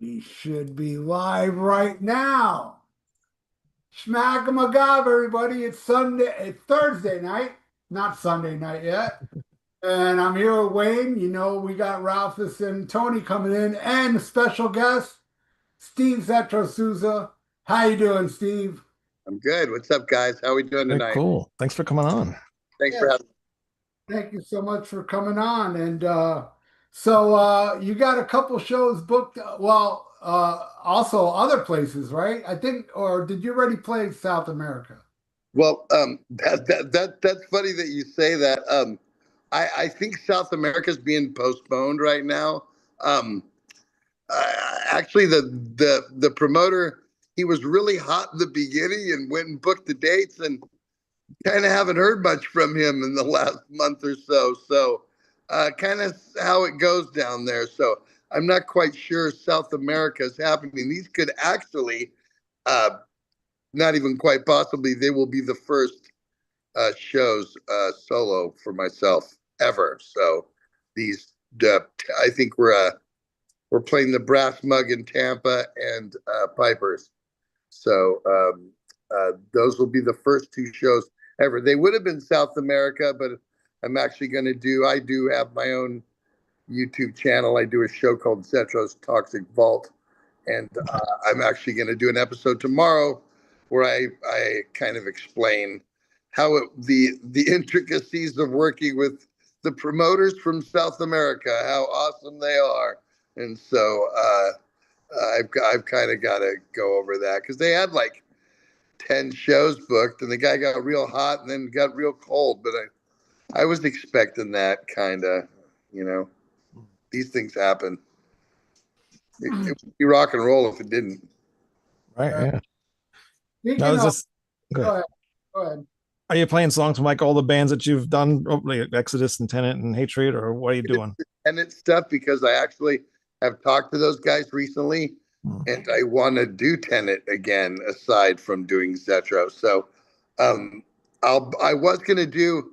He should be live right now. Smack 'em a gob, everybody. It's Sunday, it's Thursday night, not Sunday night yet. And I'm here with Wayne. You know, we got Ralphus and Tony coming in, and a special guest, Steve Zetro Souza. How you doing, Steve? I'm good. What's up, guys? How are we doing Very tonight? cool. Thanks for coming on. Thanks Yeah, for having me. thank you so much for coming on. And you got a couple shows booked. Also other places, right? I think, or did you already play South America? Well, that's funny that you say that. I think South America's being postponed right now. Um, Actually, the promoter, he was really hot in the beginning and went and booked the dates, and kind of haven't heard much from him in the last month or so. So, kind of how it goes down there. So, I'm not quite sure South America is happening. These could actually, uh, not even quite possibly, they will be the first shows solo for myself ever. So, these, I think we're playing the Brass Mug in Tampa and Pipers. So those will be the first two shows ever. They would have been South America, but I'm actually going to I do have my own YouTube channel. I do a show called Zetro's Toxic Vault. And I'm actually going to do an episode tomorrow where I kind of explain how the intricacies of working with the promoters from South America, how awesome they are. And so I've kind of got to go over that because they had like 10 shows booked and the guy got real hot and then got real cold. But I was expecting that kind of, you know, these things happen. It would be rock and roll if it didn't. Right. Uh, Yeah. Now, Speaking is of, this go good? ahead. Go ahead. Are you playing songs from like all the bands that you've done, like Exodus and Tenet and Hatred, or what are you doing? And it's stuff because I actually have talked to those guys recently Hmm. and I want to do Tenet again aside from doing Zetro. So um I was gonna do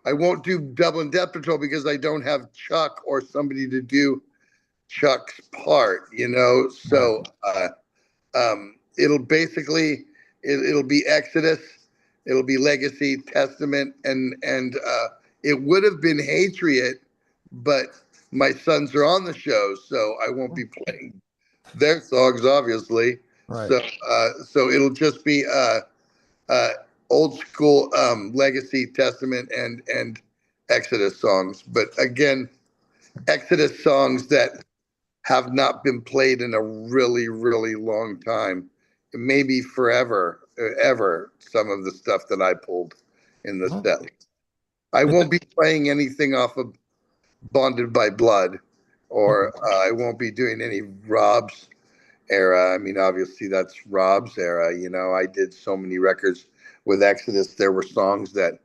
I won't do Double and Death Patrol because I don't have Chuck or somebody to do Chuck's part, you know. Right. So it'll basically it'll be Exodus, it'll be Legacy, Testament, and it would have been Hatred, but my sons are on the show, so I won't be playing their songs, obviously. Right. So it'll just be uh, old school Legacy, Testament, and Exodus songs. But again, Exodus songs that have not been played in a really, really long time, maybe forever, ever. Some of the stuff that I pulled in the Well, set. I is won't it- be playing anything off of Bonded by Blood, or I won't be doing any Rob's era. I mean, obviously that's Rob's era. You know, I did so many records with Exodus. There were songs that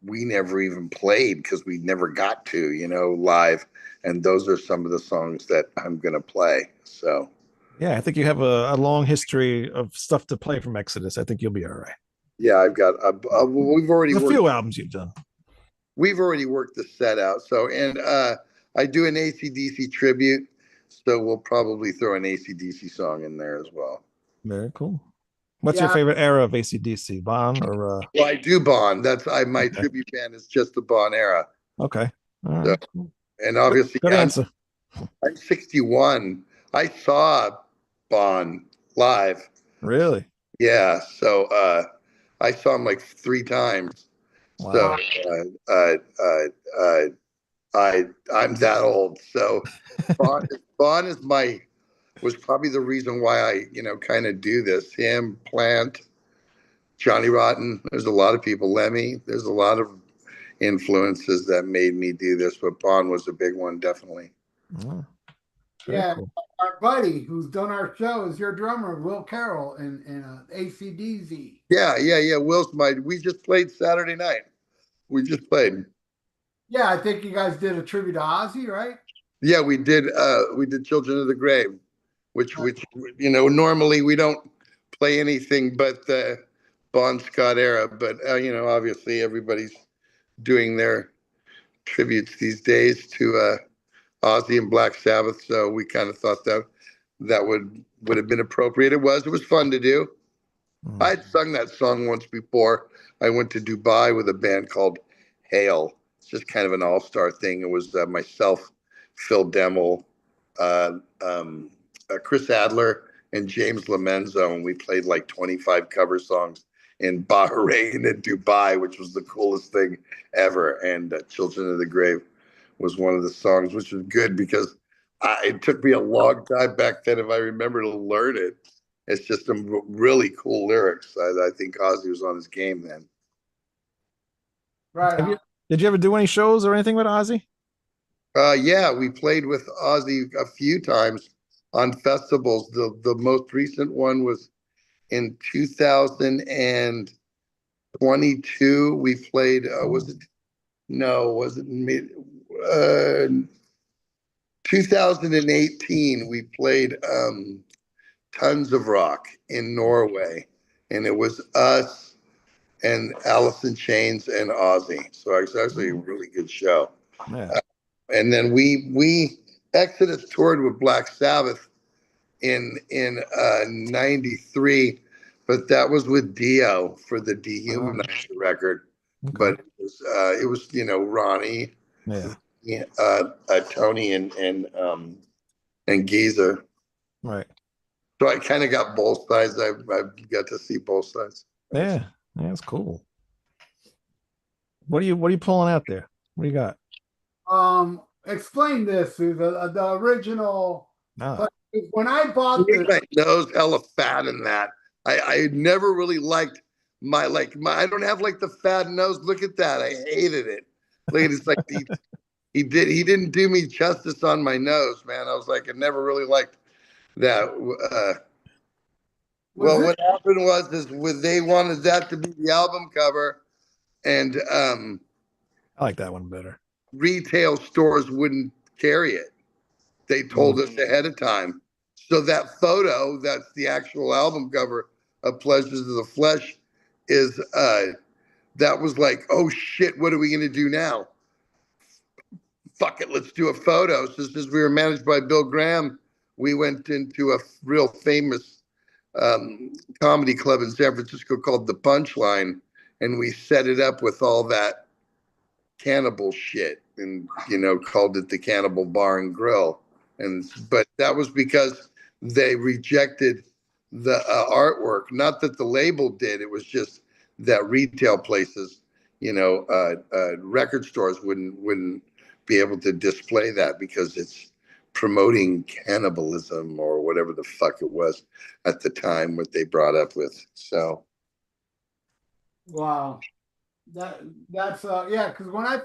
we never even played because we never got to, you know, live. And those are some of the songs that I'm going to play. So, yeah, I think you have a long history of stuff to play from Exodus. I think you'll be all right. yeah, I've got, There's a few albums you've done. we've already worked the set out. So, and I do an ACDC tribute. So we'll probably throw an ACDC song in there as well. Very cool. What's your Yeah, favorite era of AC/DC, Bond or Well, I do Bond. My okay. tribute band is just the Bond era. Okay. All So, right. Cool. and Good, obviously, good answer. I'm 61. I saw Bond live. Really? Yeah, so I saw him like 3 times. So Wow. uh, uh, uh, uh, I'm that old. So Bond is my was probably the reason why I kind of do this. Him, Plant, Johnny Rotten. There's a lot of people. Lemmy. There's a lot of influences that made me do this, but Bond was a big one, definitely. Oh, very yeah. cool. Our buddy who's done our show is your drummer, Will Carroll, in ACDZ. Yeah. Will's my. We just played Saturday night. We just played. Yeah, I think you guys did a tribute to Ozzy, right? Yeah, we did. We did Children of the Grave, which Right. normally we don't play anything but the Bon Scott era. But obviously everybody's doing their tributes these days to Ozzy and Black Sabbath. So we kind of thought that that would have been appropriate. It was fun to do. Mm. I had sung that song once before. I went to Dubai with a band called Hail. It's just kind of an all-star thing. It was myself, Phil Demmel, uh, um, Chris Adler, and James Lomenzo, and we played like 25 cover songs in Bahrain and Dubai, which was the coolest thing ever. And Children of the Grave was one of the songs, which was good because it took me a long time back then, if I remember, to learn it. It's just some really cool lyrics. I think Ozzy was on his game then. Right Have you, on. did you ever do any shows or anything with Ozzy? Yeah, we played with Ozzy a few times on festivals. The most recent one was in 2022. We played. Was it? No, was it mid? 2018. We played Tons of Rock in Norway, and it was us and Alice in Chains and Ozzy. So it was actually a really good show. Yeah. And then we Exodus toured with Black Sabbath in '93, but that was with Dio for the Dehumanizer record. Okay. But it was Ronnie, Yeah. Tony, and Geezer. Right. So I kind of got both sides. I got to see both sides. Yeah. Yeah. That's cool. What are you pulling out there? What do you got? Explain this to the original. Ah. When I bought Made this, my nose hella fat in that. I never really liked my I don't have like the fat nose. Look at that. I hated it. Look at it's like he didn't do me justice on my nose, man. I was like, I never really liked that. was Well, it what happened was is when they wanted that to be the album cover, and I like that one better. retail stores wouldn't carry it. They told us ahead of time. So that photo, that's the actual album cover of Pleasures of the Flesh, is that was like, oh shit, what are we gonna do now? Fuck it, let's do a photo. So since we were managed by Bill Graham, we went into a real famous um, comedy club in San Francisco called The Punchline, and we set it up with all that cannibal shit, and called it the Cannibal Bar and Grill. And but that was because they rejected the artwork. Not that the label did. It was just that retail places, record stores wouldn't be able to display that because it's promoting cannibalism or whatever the fuck it was at the time, what they brought up with. So wow. That that's yeah, because when I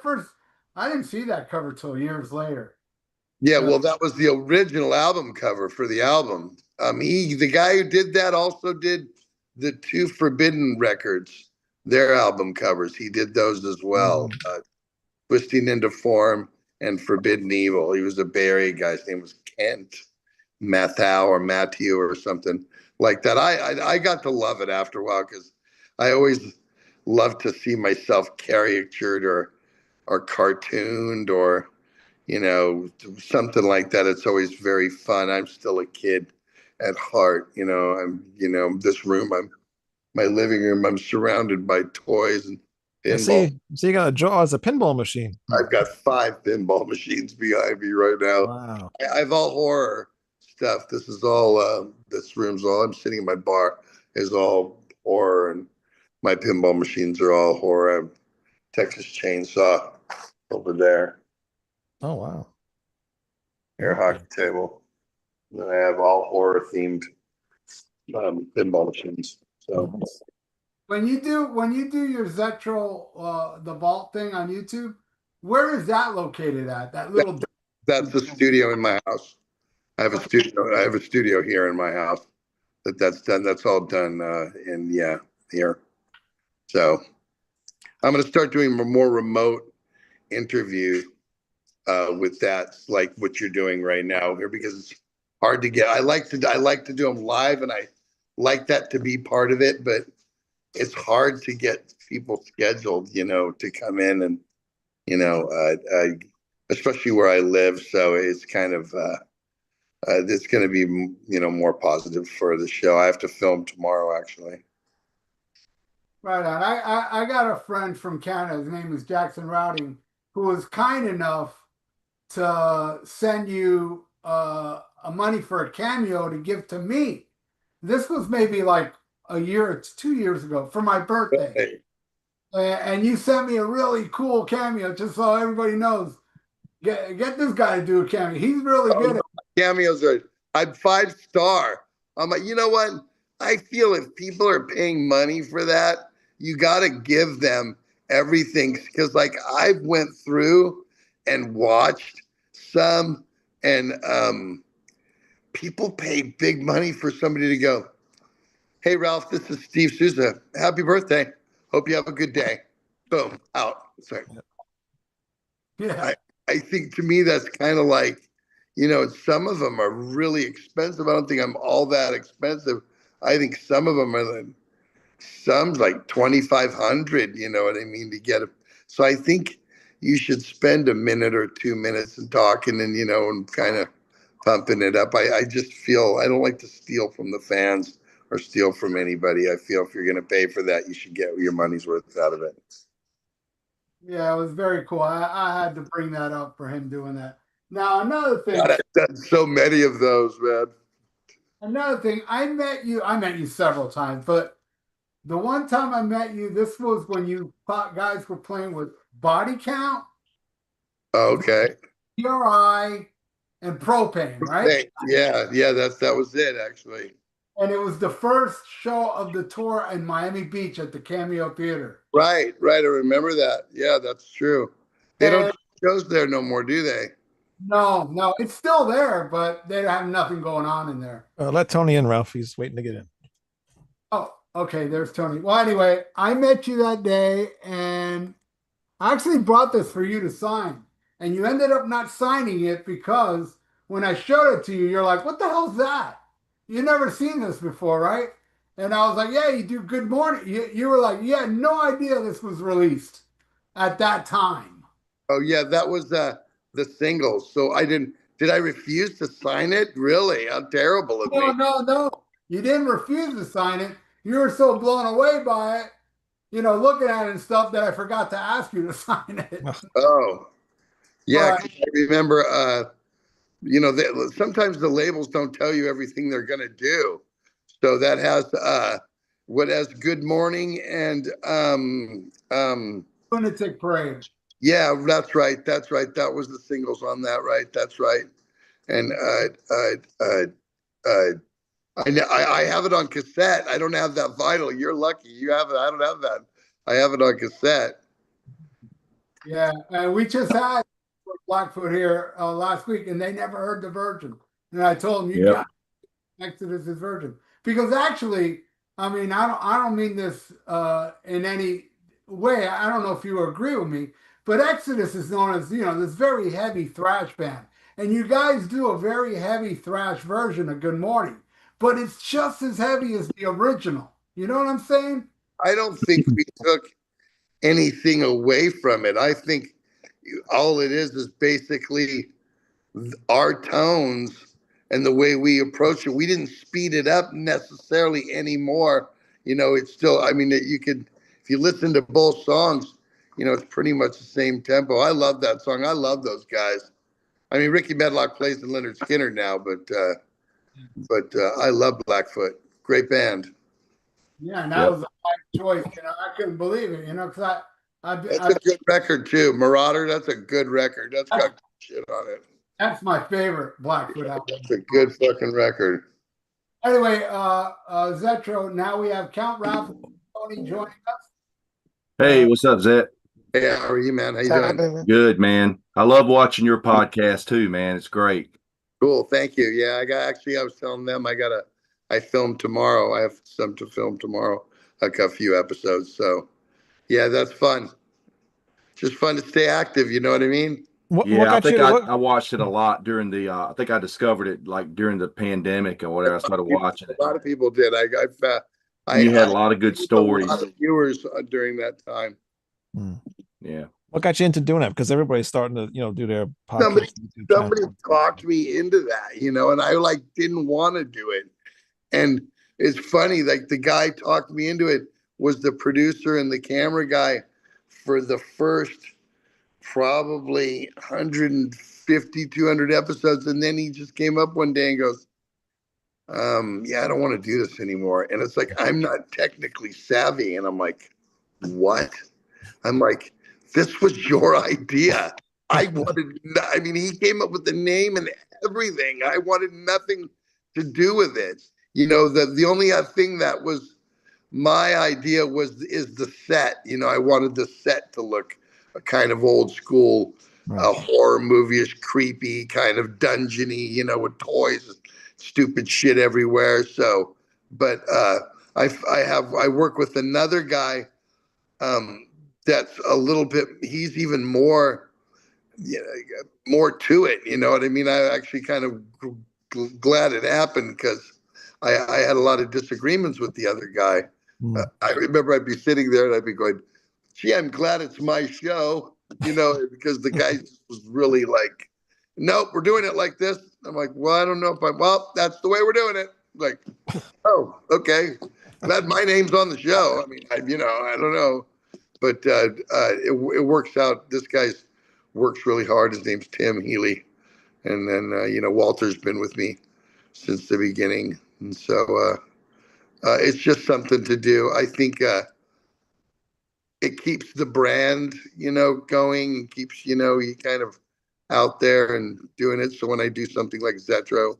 didn't see that cover till years later. yeah, So well, that was the original album cover for the album. The guy who did that also did the two Forbidden records, their album covers. He did those as well. Mhm. Twisting into Form and Forbidden Evil. He was a Bay Area guy. His name was Kent Mathau or Matthew or something like that. I got to love it after a while because I always loved to see myself caricatured or cartooned or something like that. It's always very fun. I'm still a kid at heart. This room, my living room, I'm surrounded by toys and I pinball. see. So you got a jaw as a pinball machine. I've got 5 pinball machines behind me right now. Wow. I have all horror stuff. This is all, this room's all, I'm sitting in my bar is all horror, and my pinball machines are all horror. I have Texas Chainsaw over there, Oh wow. air hockey table. And then I have all horror themed pinball machines. So Nice. when you do your Zetro the vault thing on YouTube, where is that located at? That that, little that's the studio in my house. I have a studio. I have a studio here in my house. That's done. That's all done in here. So I'm going to start doing more remote interviews with that, like what you're doing right now here, because it's hard to get. I like to do them live, and I like that to be part of it, but it's hard to get people scheduled, to come in and especially where I live. So it's kind of it's going to be, more positive for the show. I have to film tomorrow, actually. Right on. I got a friend from Canada. His name is Jackson Routing, who was kind enough to send you a money for a cameo to give to me. This was maybe like a year or 2 years ago for my birthday. Hey, And you sent me a really cool cameo just so everybody knows. Get this guy to do a cameo. He's really good at cameos I'm 5-star. I'm like, you know what? I feel if people are paying money for that, you got to give them everything, because like I've went through and watched some, and people pay big money for somebody to go, hey Ralph, this is Steve Souza, happy birthday, hope you have a good day, boom, out. Sorry. Yeah. I think to me that's kind of like, some of them are really expensive. I don't think I'm all that expensive. I think some of them are some's like 2,500, you know what I mean, to get it. So I think you should spend a minute or 2 minutes and talking and, and kind of pumping it up. I just feel I don't like to steal from the fans or steal from anybody. I feel if you're going to pay for that, you should get your money's worth out of it. Yeah, it was very cool. I had to bring that up for him doing that. Now, another thing. God, I've done so many of those, man. Another thing, I met you several times, but the one time I met you, this was when you guys were playing with Body Count, Okay. PRI, and Propane, right? Yeah, that was it actually. And it was the first show of the tour in Miami Beach at the Cameo Theater. Right. I remember that. Yeah, that's true. They don't do shows there no more, do they? No, it's still there, but they have nothing going on in there. Let Tony in, Ralph. He's waiting to get in. Oh, okay. There's Tony. Well, anyway, I met you that day, and I actually brought this for you to sign, and you ended up not signing it because when I showed it to you, you're like, "What the hell's that? You've never seen this before, right?" And I was like, "Yeah, you do Good Morning." You were like, "Yeah, no idea this was released at that time." Oh yeah, that was the singles. So I didn't. Did I refuse to sign it? Really? How terrible of me. No. You didn't refuse to sign it. You were so blown away by it, looking at it and stuff, that I forgot to ask you to sign it. Oh, yeah. But, I remember. Sometimes the labels don't tell you everything they're gonna do. So that has what has Good Morning and Lunatic Parade. Yeah, that's right. That was the singles on that, right? That's right. And I have it on cassette. I don't have that vinyl. You're lucky. You have it. I don't have that. I have it on cassette. Yeah, and we just had Blackfoot here last week, and they never heard the version. And I told them, you got Exodus's version, because actually, I mean, I don't mean this in any way. I don't know if you agree with me, but Exodus is known as this very heavy thrash band, and you guys do a very heavy thrash version of Good Morning, but it's just as heavy as the original. You know what I'm saying? I don't think we took anything away from it. I think all it is basically our tones and the way we approach it. We didn't speed it up necessarily anymore. It's still, I mean, you could, if you listen to both songs, it's pretty much the same tempo. I love that song. I love those guys. I mean, Ricky Medlock plays in Leonard Skinner now, but I love Blackfoot. Great band. Yeah, and that was a hard choice. I couldn't believe it. Because that's a good record too. Marauder. That's a good record. That's got good shit on it. That's my favorite Blackfoot album. That's a good fucking record. Anyway, Zetro, now we have Count Ralph and Tony joining us. Hey, what's up, Zet? Hey, how are you, man? How you doing? Good, man. I love watching your podcast too, man. It's great. Cool. Thank you. Yeah, I was telling them I filmed tomorrow. I have some to film tomorrow, like a few episodes. So yeah, that's fun. Just fun to stay active. You know what I mean? I think I watched it a lot during the. I think I discovered it like during the pandemic or whatever. I started watching it. A lot of people did. You had a lot of good stories. A lot of viewers during that time. Yeah. What got you into doing that? Because everybody's starting to, do their Somebody, podcast. YouTube channel. somebody talked me into that, and I like didn't want to do it. And it's funny, like the guy talked me into it was the producer and the camera guy for the first probably 150, 200 episodes. And then he just came up one day and goes, yeah, I don't want to do this anymore. And it's like, I'm not technically savvy. And I'm like, what? I'm like, this was your idea. I mean, he came up with the name and everything. I wanted nothing to do with it. The only thing that was my idea is the set. I wanted the set to look a kind of old school, Right. horror movie-ish, creepy, kind of dungeony, with toys and stupid shit everywhere. So, but I work with another guy that's a little bit. He's even more, more to it. You know what I mean? I actually kind of glad it happened because I had a lot of disagreements with the other guy. I remember I'd be sitting there and I'd be going, gee, I'm glad it's my show, because the guy was really like, nope, we're doing it like this. I'm like, well, I don't know well, that's the way we're doing it. Like, oh, okay. Glad my name's on the show. I mean, I don't know. But it works out. This guy's works really hard. His name's Tim Healy. And then, Walter's been with me since the beginning. And so it's just something to do. I think it keeps the brand, going and keeps, you kind of out there and doing it. So when I do something like Zetro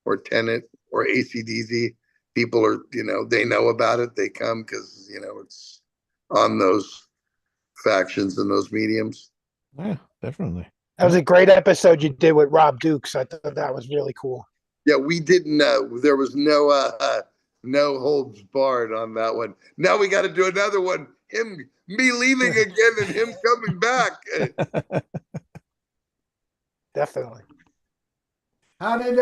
or Tenet or AC/DC, people are, they know about it. They come because, it's on those factions and those mediums. Yeah, definitely. That was a great episode you did with Rob Dukes. I thought that was really cool. Yeah, we didn't. There was no holds barred on that one. Now we got to do another one. Me leaving again, and him coming back. Definitely. How did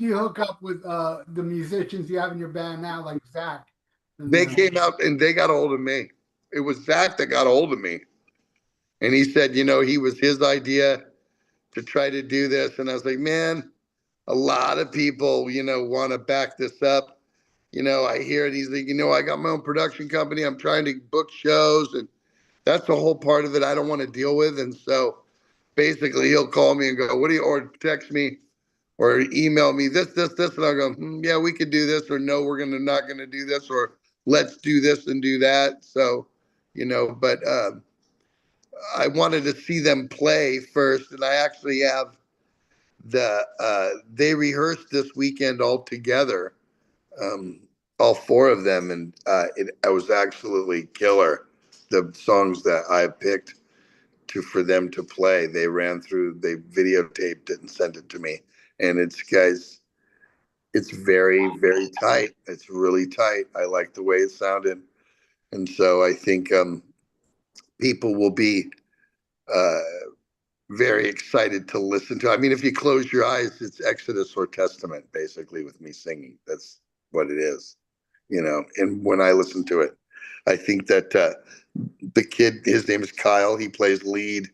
you hook up with the musicians you have in your band now, like Zach? They came out and they got a hold of me. It was Zach that got a hold of me, and he said, he was his idea to try to do this, and I was like, man, a lot of people, want to back this up. I hear it. He's like, I got my own production company. I'm trying to book shows, and that's the whole part of it I don't want to deal with. And so basically he'll call me and go, or text me or email me this, and I'll go, yeah, we could do this, or no, we're not going to do this, or let's do this and do that. So, but I wanted to see them play first. And I actually have they rehearsed this weekend all together. All four of them, and it was absolutely killer. The songs that I picked for them to play, they videotaped it and sent it to me, and it's very, very tight. It's really tight. I like the way it sounded, and so I think people will be very excited to listen to. I mean, if you close your eyes, it's Exodus or Testament, basically, with me singing. That's what it is. And when I listen to it, I think that the kid, his name is Kyle. He plays lead.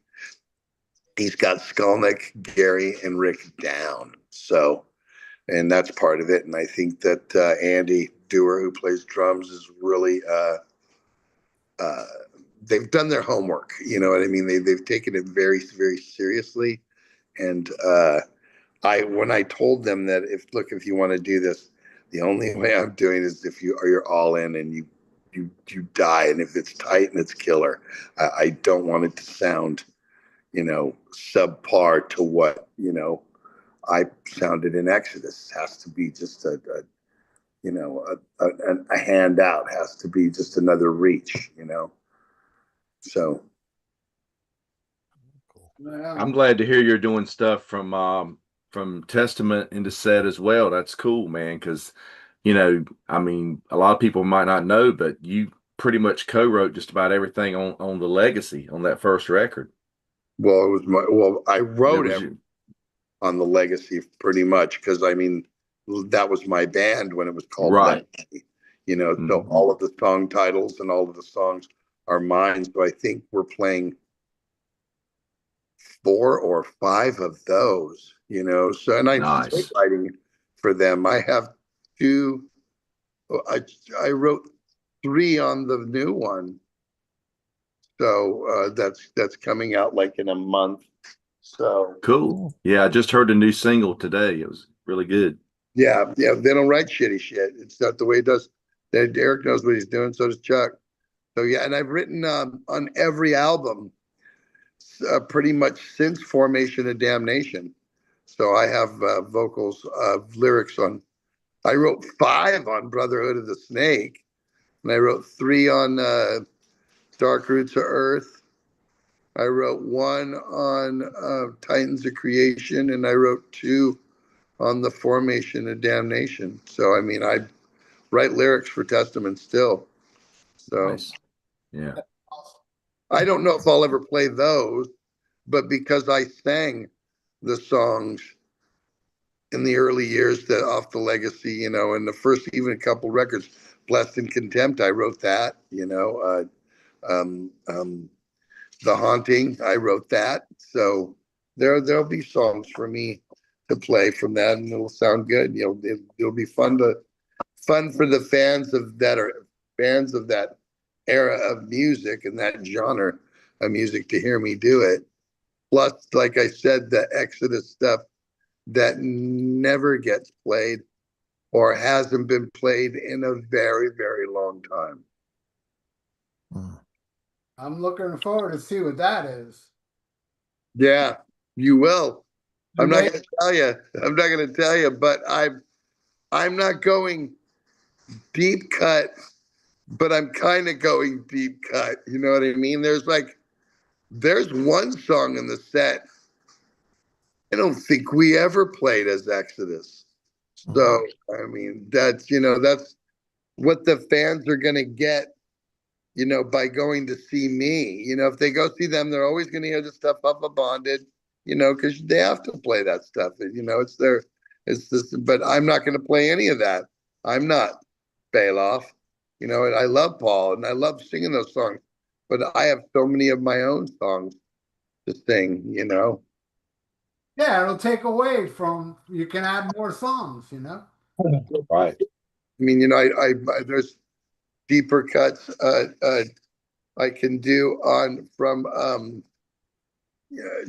He's got Skolnick, Gary, and Rick down. So, and that's part of it. And I think that Andy Dewar, who plays drums, is really, they've done their homework. You know what I mean? They've taken it very, very seriously. And when I told them that if you want to do this, the only way I'm doing is if you're all in and you die, and if it's tight and it's killer. I don't want it to sound, subpar to what I sounded in Exodus. It has to be just a handout. Has to be just another reach. So. I'm glad to hear you're doing stuff from Testament into Set as well. That's cool, man. Because, I mean, a lot of people might not know, but you pretty much co-wrote just about everything on the Legacy on that first record. Well, I wrote it on the Legacy pretty much because I mean that was my band when it was called Legacy. So all of the song titles and all of the songs are mine. So I think we're playing 4 or 5 of those, So, and I'm Nice. still writing for them. I have 2. I wrote 3 on the new one, so that's coming out like in a month. So Cool. Yeah, I just heard the new single today. It was really good. yeah, they don't write shitty shit. It's not the way it does. Eric knows what he's doing. So does Chuck. So yeah, and I've written on every album pretty much since Formation of Damnation. So I have vocals, lyrics on. I wrote 5 on Brotherhood of the Snake, and I wrote 3 on Dark Roots of Earth. I wrote 1 on Titans of Creation, and I wrote 2 on the Formation of Damnation. So I mean, I write lyrics for Testament still. So Nice. Yeah. I don't know if I'll ever play those, but because I sang the songs in the early years that off the legacy, and the first even a couple records, Blessed in Contempt, I wrote that, The Haunting, I wrote that. So there'll be songs for me to play from that, and it'll sound good. It'll be fun for the fans of that era of music and that genre of music to hear me do it. Plus, like I said, the Exodus stuff that never gets played or hasn't been played in a very, very long time. I'm looking forward to see what that is. Yeah, you will. I'm not Right. going to tell you. I'm not going to tell you, but I'm not going deep cut, but I'm kind of going deep cut. You know what I mean? There's one song in the set I don't think we ever played as Exodus. So, I mean, that's what the fans are going to get, by going to see me. If they go see them, they're always going to hear the stuff up a bonded, because they have to play that stuff. It's this, but I'm not going to play any of that. I'm not Bailoff. And I love Paul and I love singing those songs, but I have so many of my own songs to sing. Yeah, it'll take away from, you can add more songs. Right. I mean, there's deeper cuts I can do from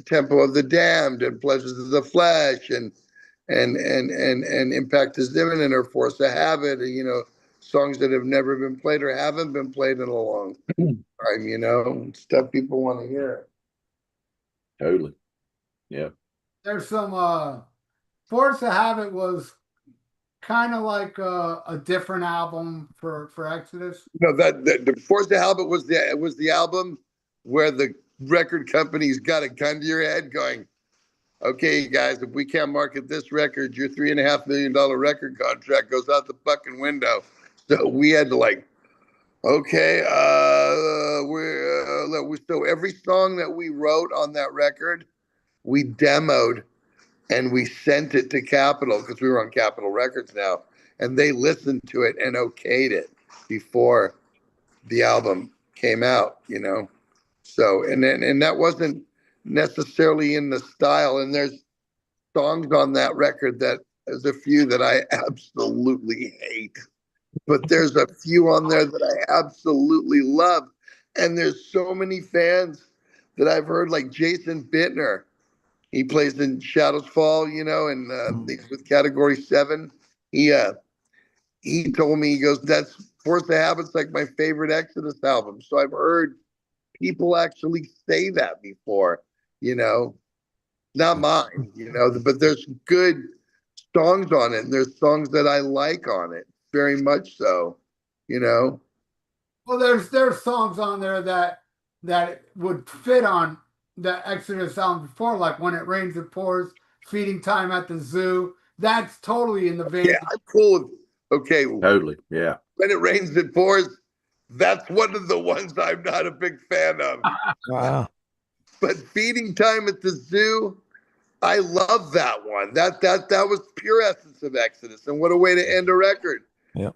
Temple of the Damned and Pleasures of the Flesh and Impact is Imminent or Force of Habit, songs that have never been played or haven't been played in a long time, stuff people want to hear. Totally. Yeah. There's some Force of Habit was kind of like a different album for Exodus. That the Force of Habit was the album where the record companies got a gun to your head going, okay, guys, if we can't market this record, your $3.5 million record contract goes out the fucking window. So we had to okay, so every song that we wrote on that record, we demoed and we sent it to Capitol because we were on Capitol Records now, and they listened to it and okayed it before the album came out. So and that wasn't necessarily in the style, and there's songs on that record that there's a few that I absolutely hate, but there's a few on there that I absolutely love. And there's so many fans that I've heard, like Jason Bittner. He plays in Shadows Fall, and he's with Category 7. He told me, he goes, that's Force of Habit's like my favorite Exodus album. So I've heard people actually say that before, not mine, but there's good songs on it, and there's songs that I like on it, very much so, Well, there's songs on there that would fit on the Exodus album before, like When It Rains It Pours, Feeding Time at the Zoo. That's totally in the vein. Yeah, I'm cool with, okay. Totally. Yeah. When It Rains It Pours, that's one of the ones I'm not a big fan of. Wow. But Feeding Time at the Zoo, I love that one. That was pure essence of Exodus, and what a way to end a record. Yeah.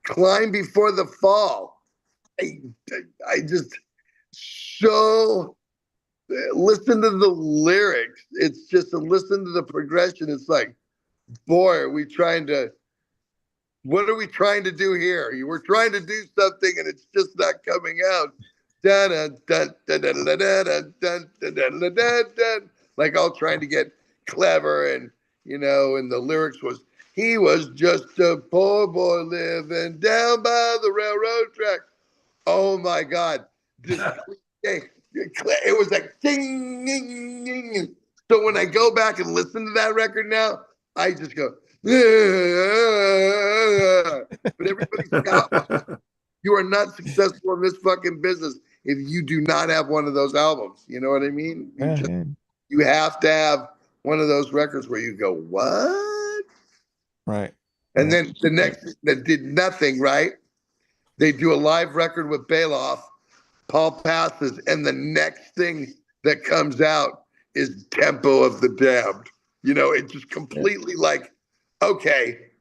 Climb Before the Fall. I just so listen to the lyrics. It's just a listen to the progression. It's like, boy, what are we trying to do here? You were trying to do something and it's just not coming out. Dun, dun, dun, dun, dun, dun, dun, dun, dun, dun, dun, dun, dun. Like all trying to get clever and and the lyrics was he was just a poor boy living down by the railroad track. Oh my God. This it was like ding, ding, ding. So when I go back and listen to that record now, I just go, but everybody's got you are not successful in this fucking business if you do not have one of those albums. You know what I mean? You have to have one of those records where you go, what? Right. And then the next that did nothing, right? They do a live record with Bailoff, Paul passes, and the next thing that comes out is Tempo of the Damned. It just completely like, okay,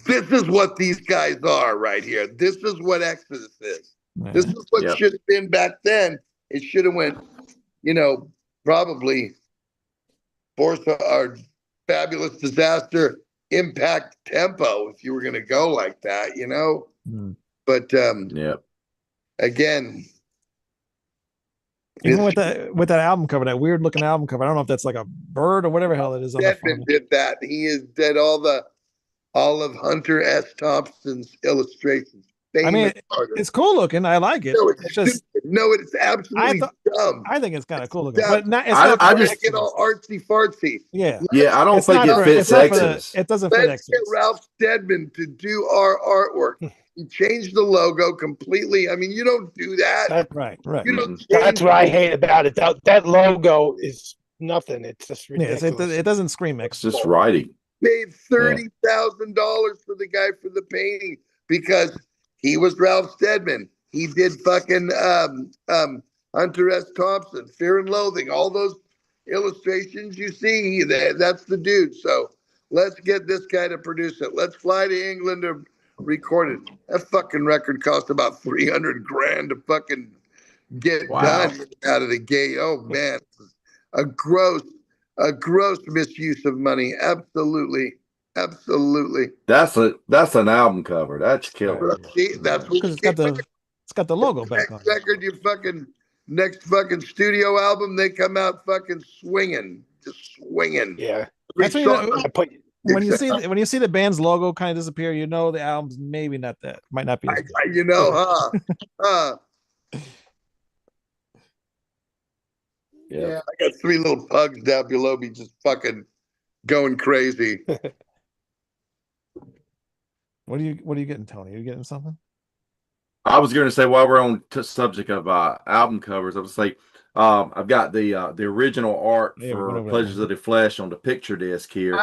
this is what these guys are right here. This is what Exodus is. This is what should have been back then. It should have went, probably Force our Fabulous Disaster, Impact, Tempo, if you were going to go like that, But again, even with that album cover, that weird looking album cover, I don't know if that's like a bird or whatever hell it is on the front. Did that. He did all of Hunter S. Thompson's illustrations. I mean, it's cool looking. I like it. It's just it's absolutely dumb. I think it's kind of cool looking, but I just get all artsy fartsy. Yeah, I don't think it fits Exodus. It doesn't fit Exodus. Let's get Ralph Steadman to do our artwork. You change the logo completely. I mean, you don't do that. Right. That's what I hate about it. That logo is nothing. It's just ridiculous. It doesn't scream Exodus. It's just writing. Paid $30,000 for the guy for the painting because he was Ralph Steadman. He did fucking Hunter S. Thompson, Fear and Loathing, all those illustrations you see. That's the dude. So let's get this guy to produce it. Let's fly to England to record it. That fucking record cost about $300,000 to fucking get done out of the gate. Oh man, a gross misuse of money. Absolutely. That's an album cover. That's killer. See, that's what it's got the logo back on. Record, your fucking next fucking studio album, they come out fucking swinging, just swinging. Yeah, that's when you see the band's logo kind of disappear, the album's maybe not that. Might not be. Huh? Yeah, I got 3 little pugs down below me, just fucking going crazy. What are you getting, Tony? Are you getting something? I was going to say, while we're on the subject of album covers, I was like, I've got the original art for Pleasures of the Flesh on the picture disc here.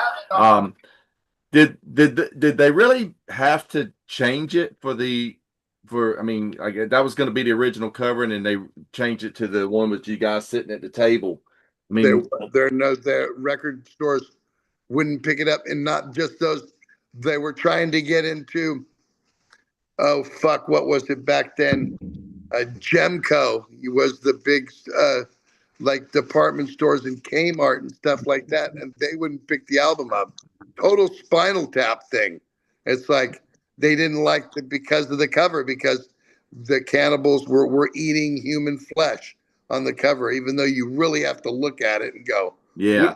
Did they really have to change it I mean, that was going to be the original cover, and then they changed it to the one with you guys sitting at the table. I mean, their record stores wouldn't pick it up, and not just those. They were trying to get into, what was it back then? Gemco was the big, like department stores and Kmart and stuff like that, and they wouldn't pick the album up. Total Spinal Tap thing. It's like they didn't like it because of the cover, because the cannibals were eating human flesh on the cover, even though you really have to look at it and go, yeah,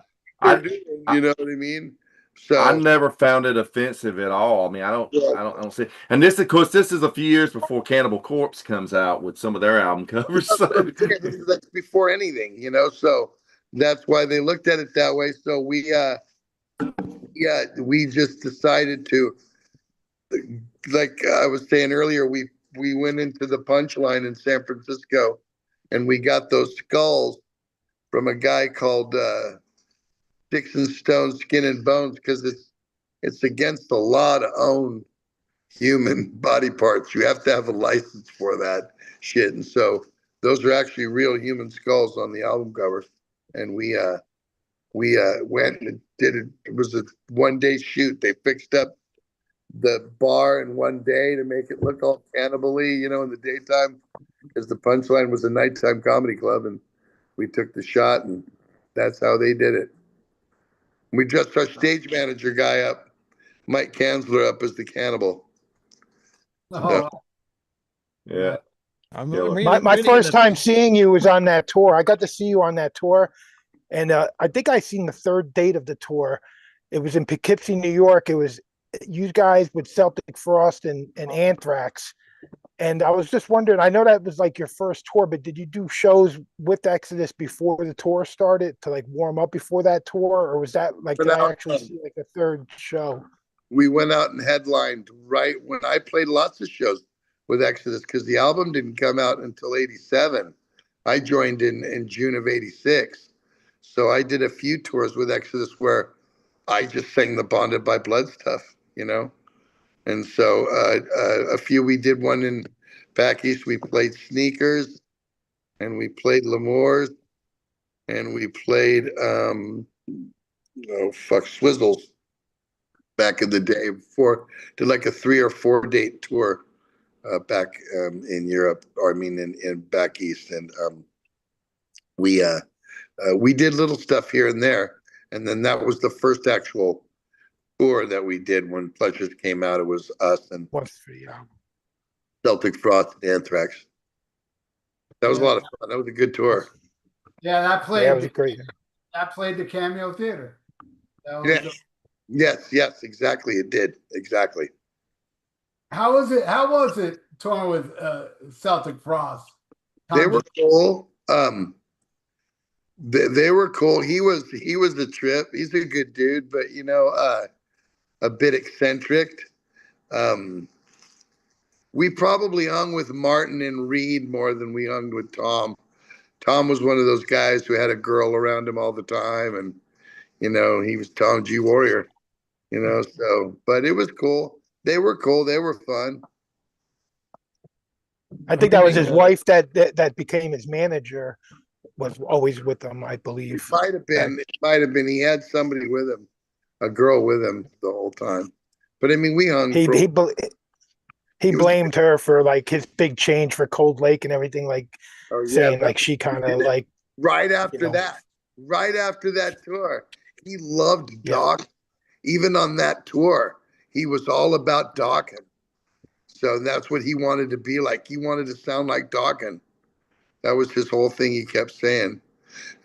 you know what I mean? So I never found it offensive at all. I mean, I don't see. And this, of course, this is a few years before Cannibal Corpse comes out with some of their album covers. So. That's before anything, So that's why they looked at it that way. So we just decided to, like I was saying earlier, we went into the Punchline in San Francisco, and we got those skulls from a guy called Dixon Stone Skin and Bones, because it's against the law to own human body parts. You have to have a license for that shit. And so those are actually real human skulls on the album cover. And we went and did it. It was a 1-day shoot. They fixed up the bar in 1 day to make it look all cannibal-y, in the daytime, because the Punchline was a nighttime comedy club. And We took the shot, and that's how they did it. We dressed our stage manager guy up, Mike Kansler, up as the cannibal. Oh, Yeah. I'm Yeah, reading, My reading in first the- time seeing you was on that tour. I got to see you on that tour, and I think I seen the third date of the tour. It was in Poughkeepsie, New York. It was you guys with Celtic Frost and Anthrax. And I was just wondering, I know that was like your first tour, but did you do shows with Exodus before the tour started to like warm up before that tour? Or was that like, did I actually see like a third show? We went out and headlined right when I played lots of shows with Exodus because the album didn't come out until 87. I joined in June of 86. So I did a few tours with Exodus where I just sang the Bonded by Blood stuff, you know? And so a few, we did one in back east. We played Sneakers and we played L'Amour's and we played, Swizzles back in the day before, did like a 3 or 4 date tour back in Europe, or I mean in back east. And we did little stuff here and there. And then that was the first actual tour that we did when Pleasures came out. It was us and What's for you? Celtic Frost and Anthrax. That was a lot of fun. That was a good tour. yeah, that played. Yeah, it was great. That played the Cameo Theater. That was Yes, exactly. It did. Exactly. How was it? How was it touring with Celtic Frost? They were cool. They were cool. He was a trip. He's a good dude, but a bit eccentric. We probably hung with Martin and Reed more than we hung with Tom. Tom was one of those guys who had a girl around him all the time, and he was Tom G. Warrior. So, but it was cool. They were cool. They were fun. I think that was his wife that became his manager, was always with him, I It believe. might have been. It might have been. He had somebody with him, a girl with him the whole time. But I mean, we hung. He blamed her for like his big change for Cold Lake and everything, like saying like she kind of like right after that tour, he loved Doc. Even on that tour, he was all about Dawkins. So that's what he wanted to be like. He wanted to sound like Dawkins. That was his whole thing. He kept saying.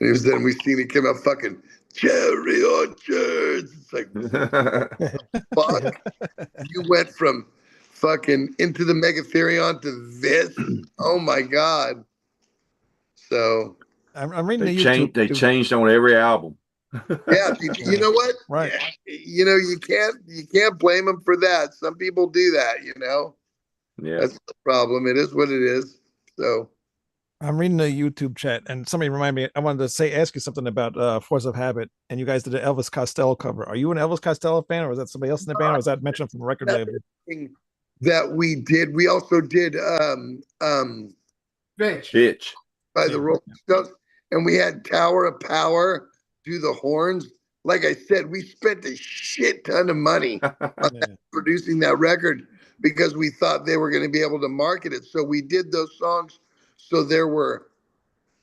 And then we seen it came out fucking cherry orchards. It's like, fuck. You went from fucking Into the Megatherion to this. Oh my God. So I'm reading they the YouTube. They changed on every album. yeah, you know what? Right. You can't blame them for that. Some people do that, Yeah. That's the problem. It is what it is. So I'm reading the YouTube chat, and somebody reminded me. I wanted to ask you something about Force of Habit, and you guys did an Elvis Costello cover. Are you an Elvis Costello fan, or was that somebody else in the band, or was that mentioned from the record label? That we did. We also did Bitch. by the Rolling Stones, and we had Tower of Power do the horns. Like I said, we spent a shit ton of money on producing that record because we thought they were going to be able to market it. So we did those songs so there were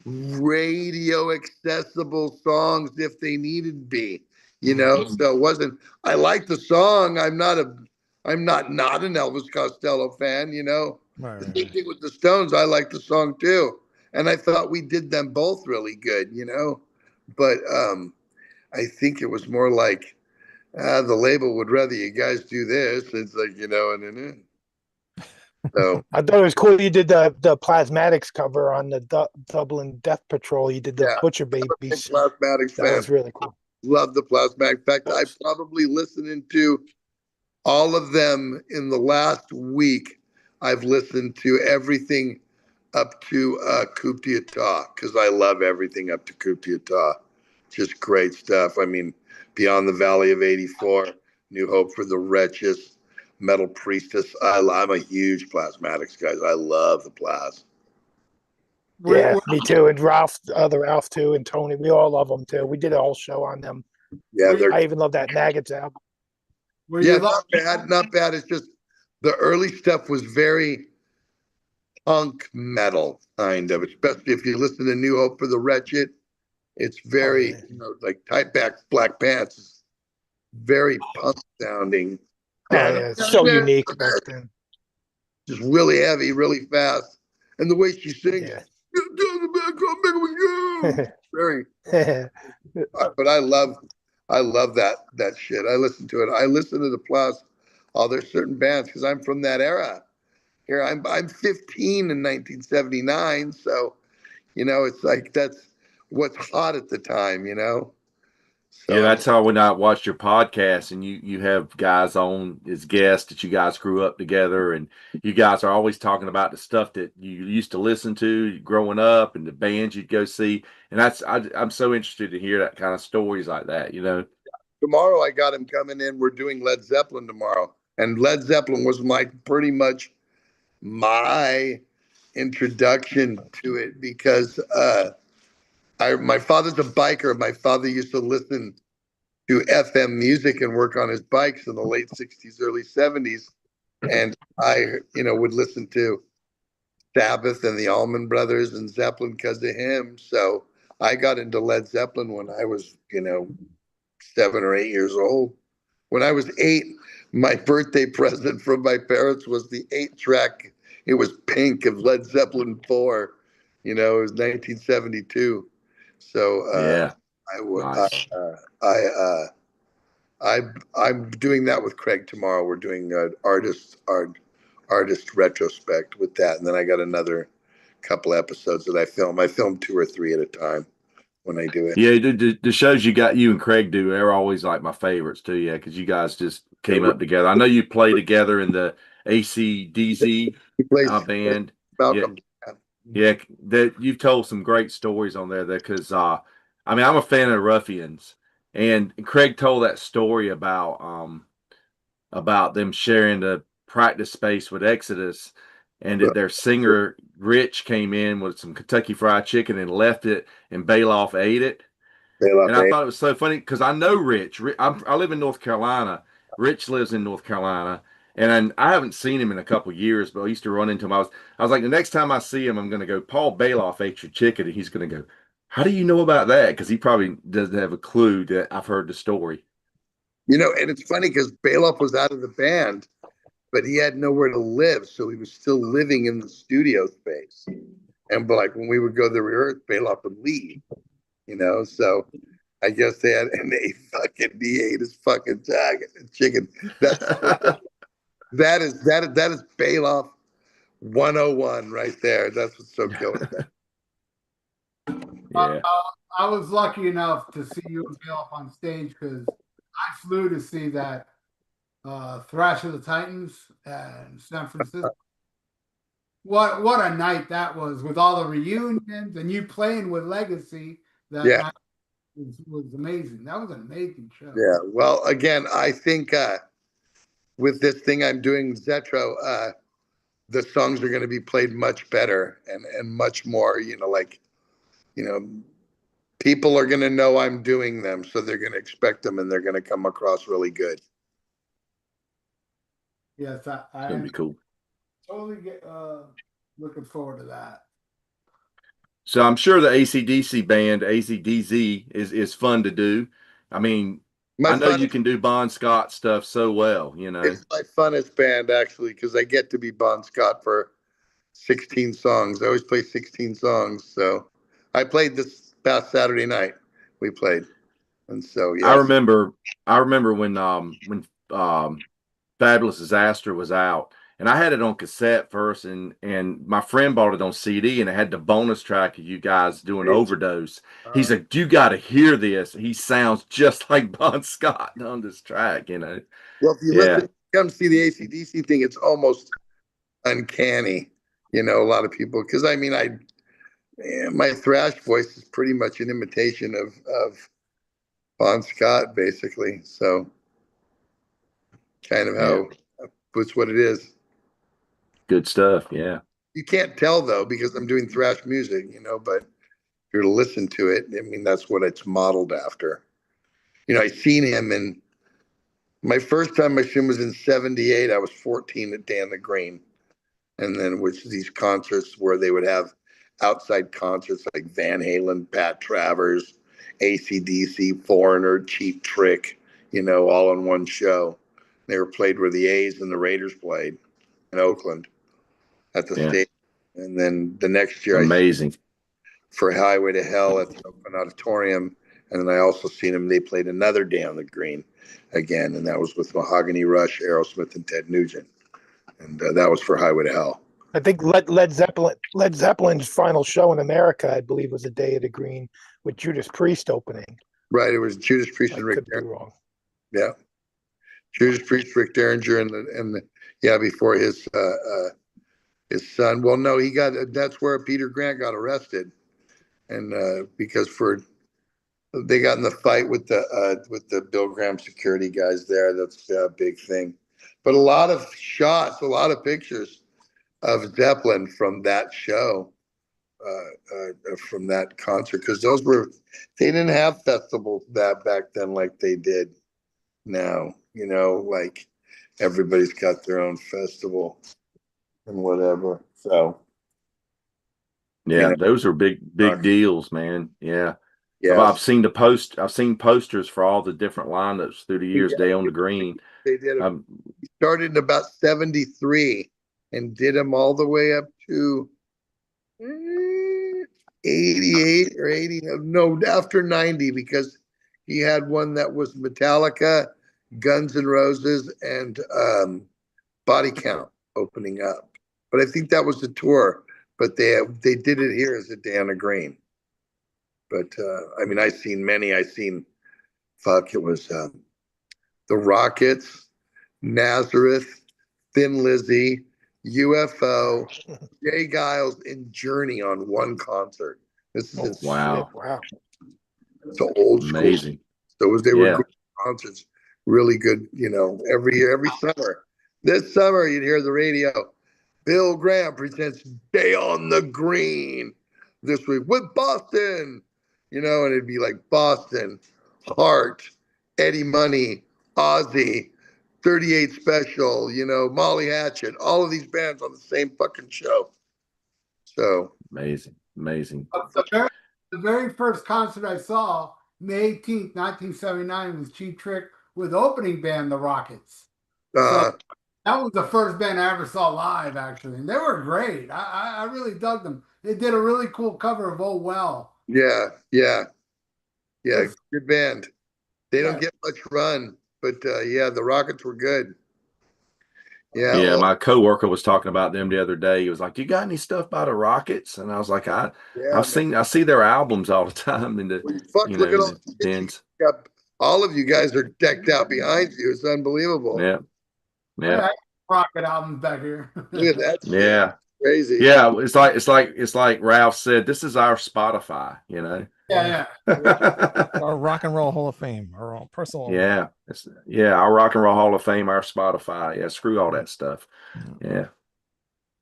radio accessible songs if they needed to be, So it wasn't. I like the song. I'm not an Elvis Costello fan, Right. The same thing with the Stones. I like the song too, and I thought we did them both really good, But I think it was more like the label would rather you guys do this. It's like So I thought it was cool. You did the Plasmatics cover on the Dublin Death Patrol. You did the Butcher Babies. Plasmatics That was really cool. Love the Plasmatic. In fact, I probably listened to all of them in the last week. I've listened to everything up to Coup d'Etat because I love everything up to Coup d'Etat. Just great stuff. I mean, Beyond the Valley of 84, New Hope for the Wretches, Metal Priestess. I'm a huge Plasmatics guys. I love the Plas. Yeah, me too. And Ralph, other Ralph too, and Tony. We all love them too. We did a whole show on them. Yeah, I even love that Maggots album. Not bad. Not bad. It's just the early stuff was very punk metal kind of, especially if you listen to New Hope for the Wretched. It's very, yeah. like Tight Back Black Pants, is very punk sounding. Oh yeah, it's so unique back then. Just really heavy, really fast. And the way she sings, Yeah. very, but I love that shit. I listen to it. I listen to the Plus. Oh, there's certain bands because I'm from that era. Here I'm 15 in 1979, so it's like that's what's hot at the time, Yeah, So that's how when I watched your podcast and you have guys on as guests that you guys grew up together and you guys are always talking about the stuff that you used to listen to growing up and the bands you'd go see. And I'm so interested to hear that kind of stories like that, tomorrow I got him coming in. We're doing Led Zeppelin tomorrow, and Led Zeppelin was pretty much my introduction to it because my father's a biker. My father used to listen to FM music and work on his bikes in the late 60s, early 70s. And I, would listen to Sabbath and the Allman Brothers and Zeppelin because of him. So I got into Led Zeppelin when I was, 7 or 8 years old. When I was 8, my birthday present from my parents was the 8-track. It was Pink of Led Zeppelin 4. It was 1972. So Yeah, I would nice. I'm doing that with Craig tomorrow. We're doing an artist retrospect with that, and then I got another couple episodes that I film. I film 2 or 3 at a time when I do it. Yeah, the shows you and Craig do, they're always like my favorites too. Yeah, because you guys just came up together. I know you play together in the ACDZ He plays band. Yeah, Malcolm. yeah. That you've told some great stories on there. Because I mean, I'm a fan of Ruffians, and Craig told that story about them sharing the practice space with Exodus, and that their singer Rich came in with some Kentucky Fried Chicken and left it, and Bailoff ate it. They love And I me. thought it was so funny because I know Rich. I live in North Carolina. Rich lives in North Carolina, and I haven't seen him in a couple years. But I used to run into him. I was like, the next time I see him, I'm going to go. Paul Bailoff ate your chicken, and he's going to go. How do you know about that? Because he probably doesn't have a clue that I've heard the story. And it's funny because Bailoff was out of the band, but he had nowhere to live, so he was still living in the studio space. And but like when we would go to the rehearse, Bailoff would leave. So I guess he ate his fucking chicken. That's that is Bailoff 101 right there. That's what's so killer. Yeah. I was lucky enough to see you and Bill up on stage because I flew to see that Thrash of the Titans in San Francisco. What a night that was with all the reunions and you playing with Legacy that Yeah. night was amazing. That was an amazing show. Yeah. Well, again, I think with this thing I'm doing, Zetro, the songs are going to be played much better and much more, people are going to know I'm doing them, so they're going to expect them and they're going to come across really good. Yes, It's gonna be cool. totally looking forward to that. So I'm sure the ACDC band, ACDZ, is fun to do. I mean, I know you can do Bon Scott stuff so well, It's my funnest band, actually, because I get to be Bon Scott for 16 songs. I always play 16 songs. So I played this past Saturday night. We played. And so, I yes. remember when Fabulous Disaster was out, and I had it on cassette first, and my friend bought it on CD, and it had the bonus track of you guys doing Overdose. He's like, "You got to hear this. He sounds just like Bon Scott on this track." Well, if you listen, come see the ACDC thing, it's almost uncanny. A lot of people, because I mean, my thrash voice is pretty much an imitation of Bon Scott, basically. So, kind of how that's what it is. Good stuff. Yeah. You can't tell though because I'm doing thrash music, but if you're to listen to it, I mean that's what it's modeled after. I seen him and my first time I seen him was in '78. I was 14 at Dan the Green. and then which these concerts where they would have outside concerts like Van Halen, Pat Travers, AC/DC, Foreigner, Cheap Trick, all in one show. They were played where the A's and the Raiders played in Oakland at the stadium. And then the next year, Amazing. for Highway to Hell at the Oakland Auditorium. And then I also seen them. They played Another Day on the Green again, and that was with Mahogany Rush, Aerosmith, and Ted Nugent. And that was for Highway to Hell. I think Led Zeppelin's final show in America, I believe, was A Day of the Green with Judas Priest opening. Right, it was Judas Priest and Rick could be Derringer. wrong. Yeah, Judas Priest, Rick Derringer, and before his son. Well, no, that's where Peter Grant got arrested, and because they got in the fight with the Bill Graham security guys there. That's a big thing. But a lot of shots, a lot of pictures of Zeppelin from that show, from that concert, because they didn't have festivals that back then like they did now. Like everybody's got their own festival and whatever. So yeah, those are big deals, man. Yeah. Yeah, I've seen posters for all the different lineups through the years. Day on the Green. They did. He started in about 73 and did them all the way up to 88 or 80. No, after 90, because he had one that was Metallica, Guns N' Roses, and Body Count opening up. But I think that was the tour. But they did it here as A Day on the Green. But I've seen many. It was the Rockets, Nazareth, Thin Lizzy, UFO, Jay Giles, and Journey on one concert. This is wow. It's an old school. Amazing. So they were good concerts, really good. Every year, every summer. This summer, you'd hear the radio. Bill Graham presents Day on the Green this week with Boston. And it'd be like Boston, Heart, Eddie Money, Ozzy, 38 Special, Molly Hatchet, all of these bands on the same fucking show. So amazing. The very first concert I saw, May 18th, 1979, was Cheap Trick with opening band The Rockets. So that was the first band I ever saw live, actually, and they were great. I really dug them. They did a really cool cover of Oh Well. Yeah, good band. They don't get much run, but the Rockets were good. Yeah, my coworker was talking about them the other day. He was like, "You got any stuff by the Rockets?" And I was like, I see their albums all the time in the look at all the dens. All of you guys are decked out behind you. It's unbelievable. Yeah. Rocket albums back here. Look at that shit. Yeah. Crazy. Yeah, it's like Ralph said, this is our Spotify, Yeah. Our Rock and Roll Hall of Fame, our own personal. Yeah, our Rock and Roll Hall of Fame, our Spotify. Yeah, screw all that stuff. Yeah.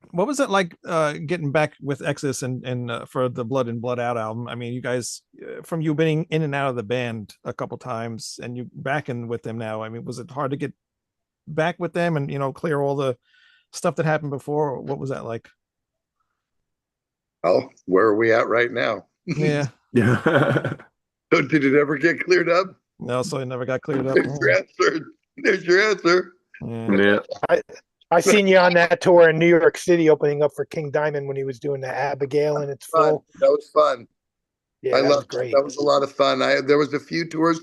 What was it like getting back with Exodus and for the Blood in Blood Out album? I mean, you guys, from you being in and out of the band a couple times, and you back in with them now. I mean, was it hard to get back with them and clear all the stuff that happened before? What was that like? Well, where are we at right now? Yeah. So did it ever get cleared up? No, so it never got cleared up. There's your answer. Yeah. I seen you on that tour in New York City, opening up for King Diamond when he was doing the Abigail and It's Full. That was fun. Yeah, I loved great. That was a lot of fun. There was a few tours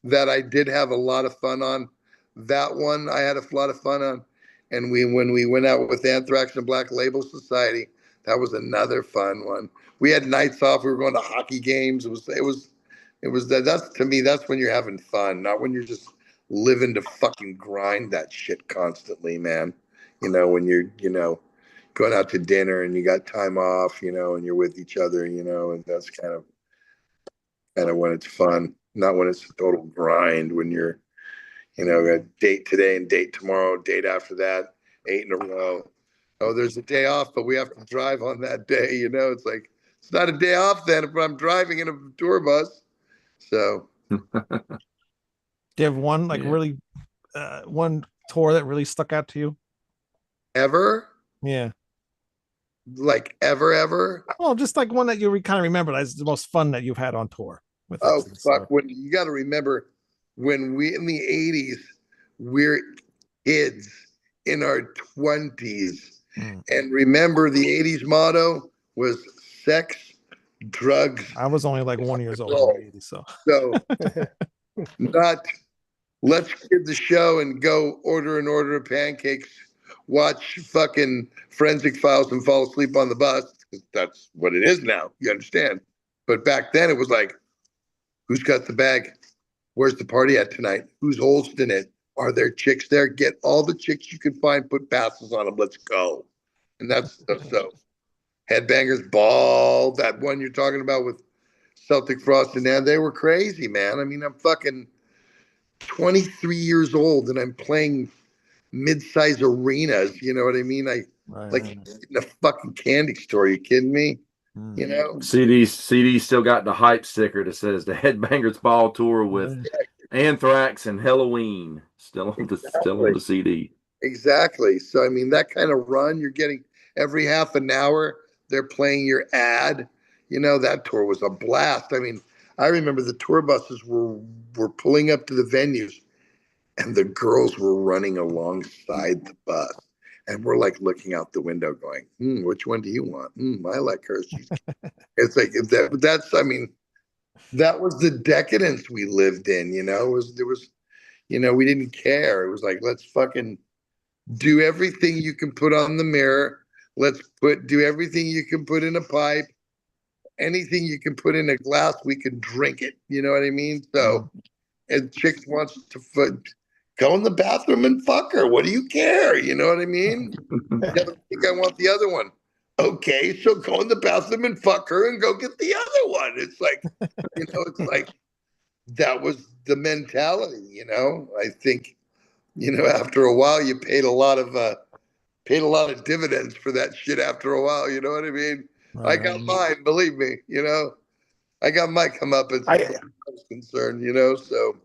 that I did have a lot of fun on. That one I had a lot of fun on. And when we went out with Anthrax and Black Label Society, that was another fun one. We had nights off. We were going to hockey games. That's to me, that's when you're having fun, not when you're just living to fucking grind that shit constantly, man. When you're, going out to dinner and you got time off, and you're with each other, and that's kind of when it's fun, not when it's a total grind, when you're, a date today and date tomorrow, date after that, 8 in a row. Oh, there's a day off, but we have to drive on that day. It's like, it's not a day off then if I'm driving in a tour bus. So. Do you have one really, one tour that really stuck out to you? Ever? Yeah. like ever. Well, just like one that you kind of remember as the most fun that you've had on tour with Oh Exodus, fuck! or- When you got to remember when we in the '80s, we're kids in our 20s, Mm. and remember the '80s motto was sex, drugs, I was only like 1 years old in roll. the 80s, so So not let's give the show and go order an order of pancakes, watch fucking Forensic Files and fall asleep on the bus. That's what it is now. You understand? But back then it was like, who's got the bag? Where's the party at tonight? Who's hosting it? Are there chicks there? Get all the chicks you can find, put passes on them. Let's go. And that's so. Headbangers Ball, that one you're talking about with Celtic Frost and Dan, they were crazy, man. I mean, I'm fucking 23 years old and I'm playing mid-size arenas. You know what I mean? I right, like right. in a fucking candy store. Are you kidding me? Mm. You know? CD still got the hype sticker that says the Headbangers Ball tour with Anthrax and Halloween still on the CD. Exactly. So I mean, that kind of run, you're getting every half an hour, they're playing your ad. You know, that tour was a blast. I mean, I remember the tour buses were pulling up to the venues and the girls were running alongside the bus. And we're like looking out the window going, which one do you want? I like her. It's like that's I mean, that was the decadence we lived in, you know. There was, you know, we didn't care. It was like, let's fucking do everything you can put on the mirror. Do everything you can put in a pipe. Anything you can put in a glass, we can drink it. You know what I mean? So, and chicks wants to go in the bathroom and fuck her. What do you care? You know what I mean? I think I want the other one. Okay, so go in the bathroom and fuck her and go get the other one. It's like, you know, it's like that was the mentality, you know. I think, you know, after a while you paid a lot of dividends for that shit after a while, you know what I mean? Right, I got right. mine, believe me, you know. I got my comeuppance as I far as I was concerned, you know. So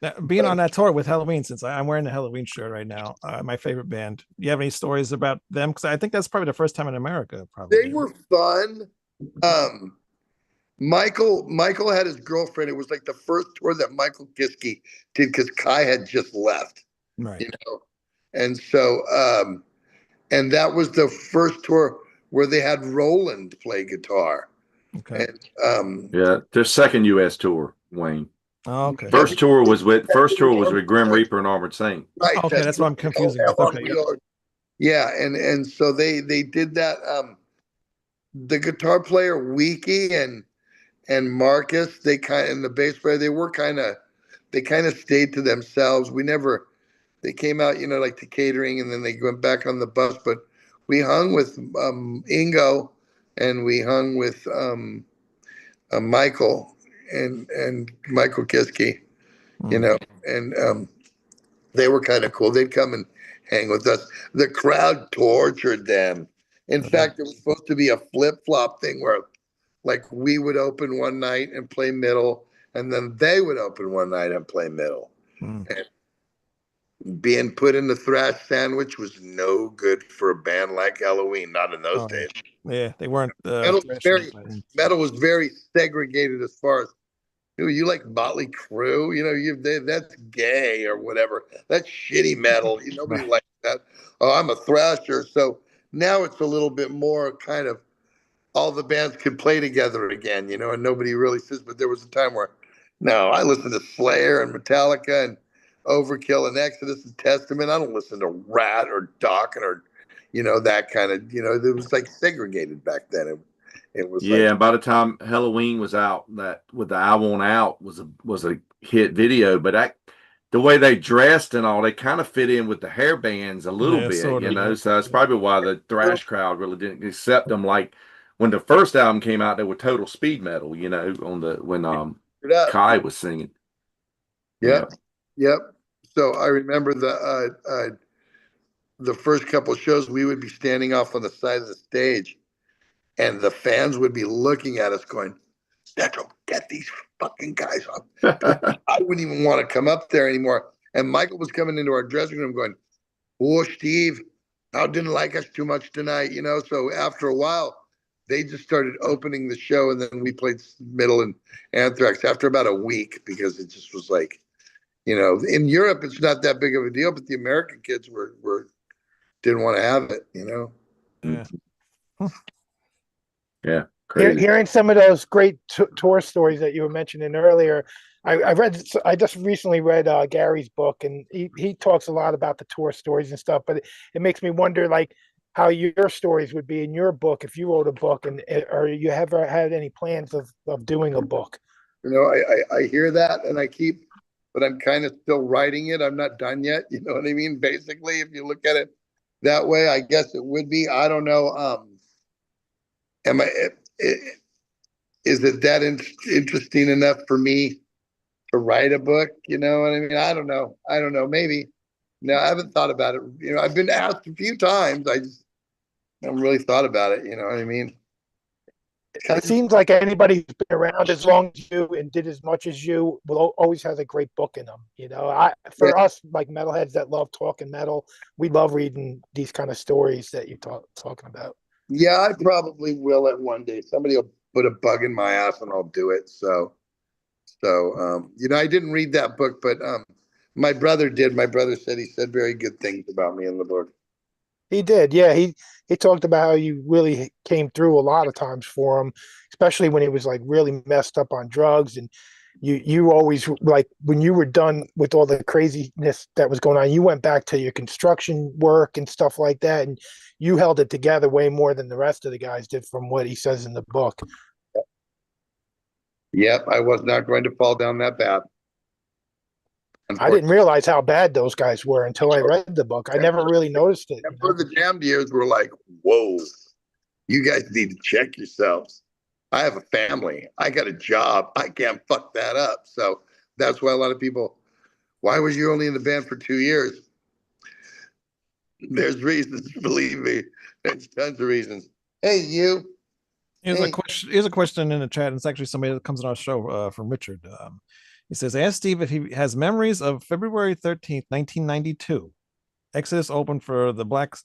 Now, being on that tour with Halloween, since I'm wearing the Halloween shirt right now, my favorite band. Do you have any stories about them? Because I think that's probably the first time in America, they probably. were fun. Um, Michael had his girlfriend. It was like the first tour that Michael Kiske did because Kai had just left, Right. you know. And so and that was the first tour where they had Roland play guitar. Okay. And Yeah, their second US tour, Wayne. Oh, okay. First tour was with Grim Reaper and Armored Saint. right, Okay, that's what I'm confusing with. Okay. yeah, and so they did that. The guitar player Wiki and Marcus, and the bass player, they kind of stayed to themselves. They came out, you know, like to catering, and then they went back on the bus. But we hung with Ingo, and we hung with Michael and Michael Kiske, you know, and they were kind of cool. They'd come and hang with us. The crowd tortured them. In fact, it was supposed to be a flip flop thing where, like, we would open one night and play middle, and then they would open one night and play middle. And being put in the thrash sandwich was no good for a band like Halloween. Not in those days. Yeah, they weren't Metal was very segregated as far as, you like Motley Crue, you know, that's gay or whatever. That's shitty metal. Nobody likes that. Oh, I'm a thrasher. So now it's a little bit more kind of all the bands can play together again, you know, and nobody really says. But there was a time where, no, I listened to Slayer and Metallica and Overkill and Exodus and Testament. I don't listen to Rat or Dokken or, you know, that kind of, you know, it was like segregated back then. It was Yeah, like, and by the time Halloween was out, that with the "I Want Out" was a hit video, but the way they dressed and all, they kind of fit in with the hair bands a little bit, sort you of, know. yeah. So that's probably why the thrash crowd really didn't accept them. Like when the first album came out, they were total speed metal, you know, when Kai was singing. Yep. Yep. So I remember the first couple of shows, we would be standing off on the side of the stage, and the fans would be looking at us, going, "Zetro, get these fucking guys up." I wouldn't even want to come up there anymore. And Michael was coming into our dressing room, going, "Oh, Steve, crowd didn't like us too much tonight, you know. So after a while, they just started opening the show, and then we played Middle and Anthrax after about a week because it just was like, you know, in Europe it's not that big of a deal, but the American kids were didn't want to have it, you know. Yeah. Yeah, crazy. Hearing some of those great tour stories that you were mentioning earlier, I just recently read Gary's book, and he talks a lot about the tour stories and stuff. But it makes me wonder, like, how your stories would be in your book if you wrote a book, and or you ever had any plans of doing a book? You know, I hear that and I keep, but I'm kind of still writing it. I'm not done yet. You know what I mean? Basically, if you look at it that way, I guess it would be. I don't know. Am I? Is it that interesting enough for me to write a book? You know what I mean? I don't know. I don't know. Maybe. No, I haven't thought about it. You know, I've been asked a few times. I just haven't really thought about it. You know what I mean? It seems like anybody who's been around as long as you and did as much as you will always has a great book in them. You know, Yeah, for us like metalheads that love talking metal, we love reading these kind of stories that you're talking about. yeah, I probably will at one day. Somebody will put a bug in my ass and I'll do it. So, you know, I didn't read that book, but my brother did. My brother said he said very good things about me in the book. He did, yeah. He talked about how you really came through a lot of times for him, especially when he was like really messed up on drugs. And you always like when you were done with all the craziness that was going on, you went back to your construction work and stuff like that, and you held it together way more than the rest of the guys did, from what he says in the book. Yep, I was not going to fall down that path. I didn't Unfortunately, realize how bad those guys were until I read the book. I never really noticed it. and for the jammed ears were like, "Whoa, you guys need to check yourselves. I have a family. I got a job. I can't fuck that up." So that's why a lot of people. Why was you only in the band for 2 years? There's reasons, believe me. There's tons of reasons. Hey, you. Hey, Here's a question in the chat. It's actually somebody that comes on our show from Richard. He says, ask Steve if he has memories of February 13th, 1992. Exodus opened for Black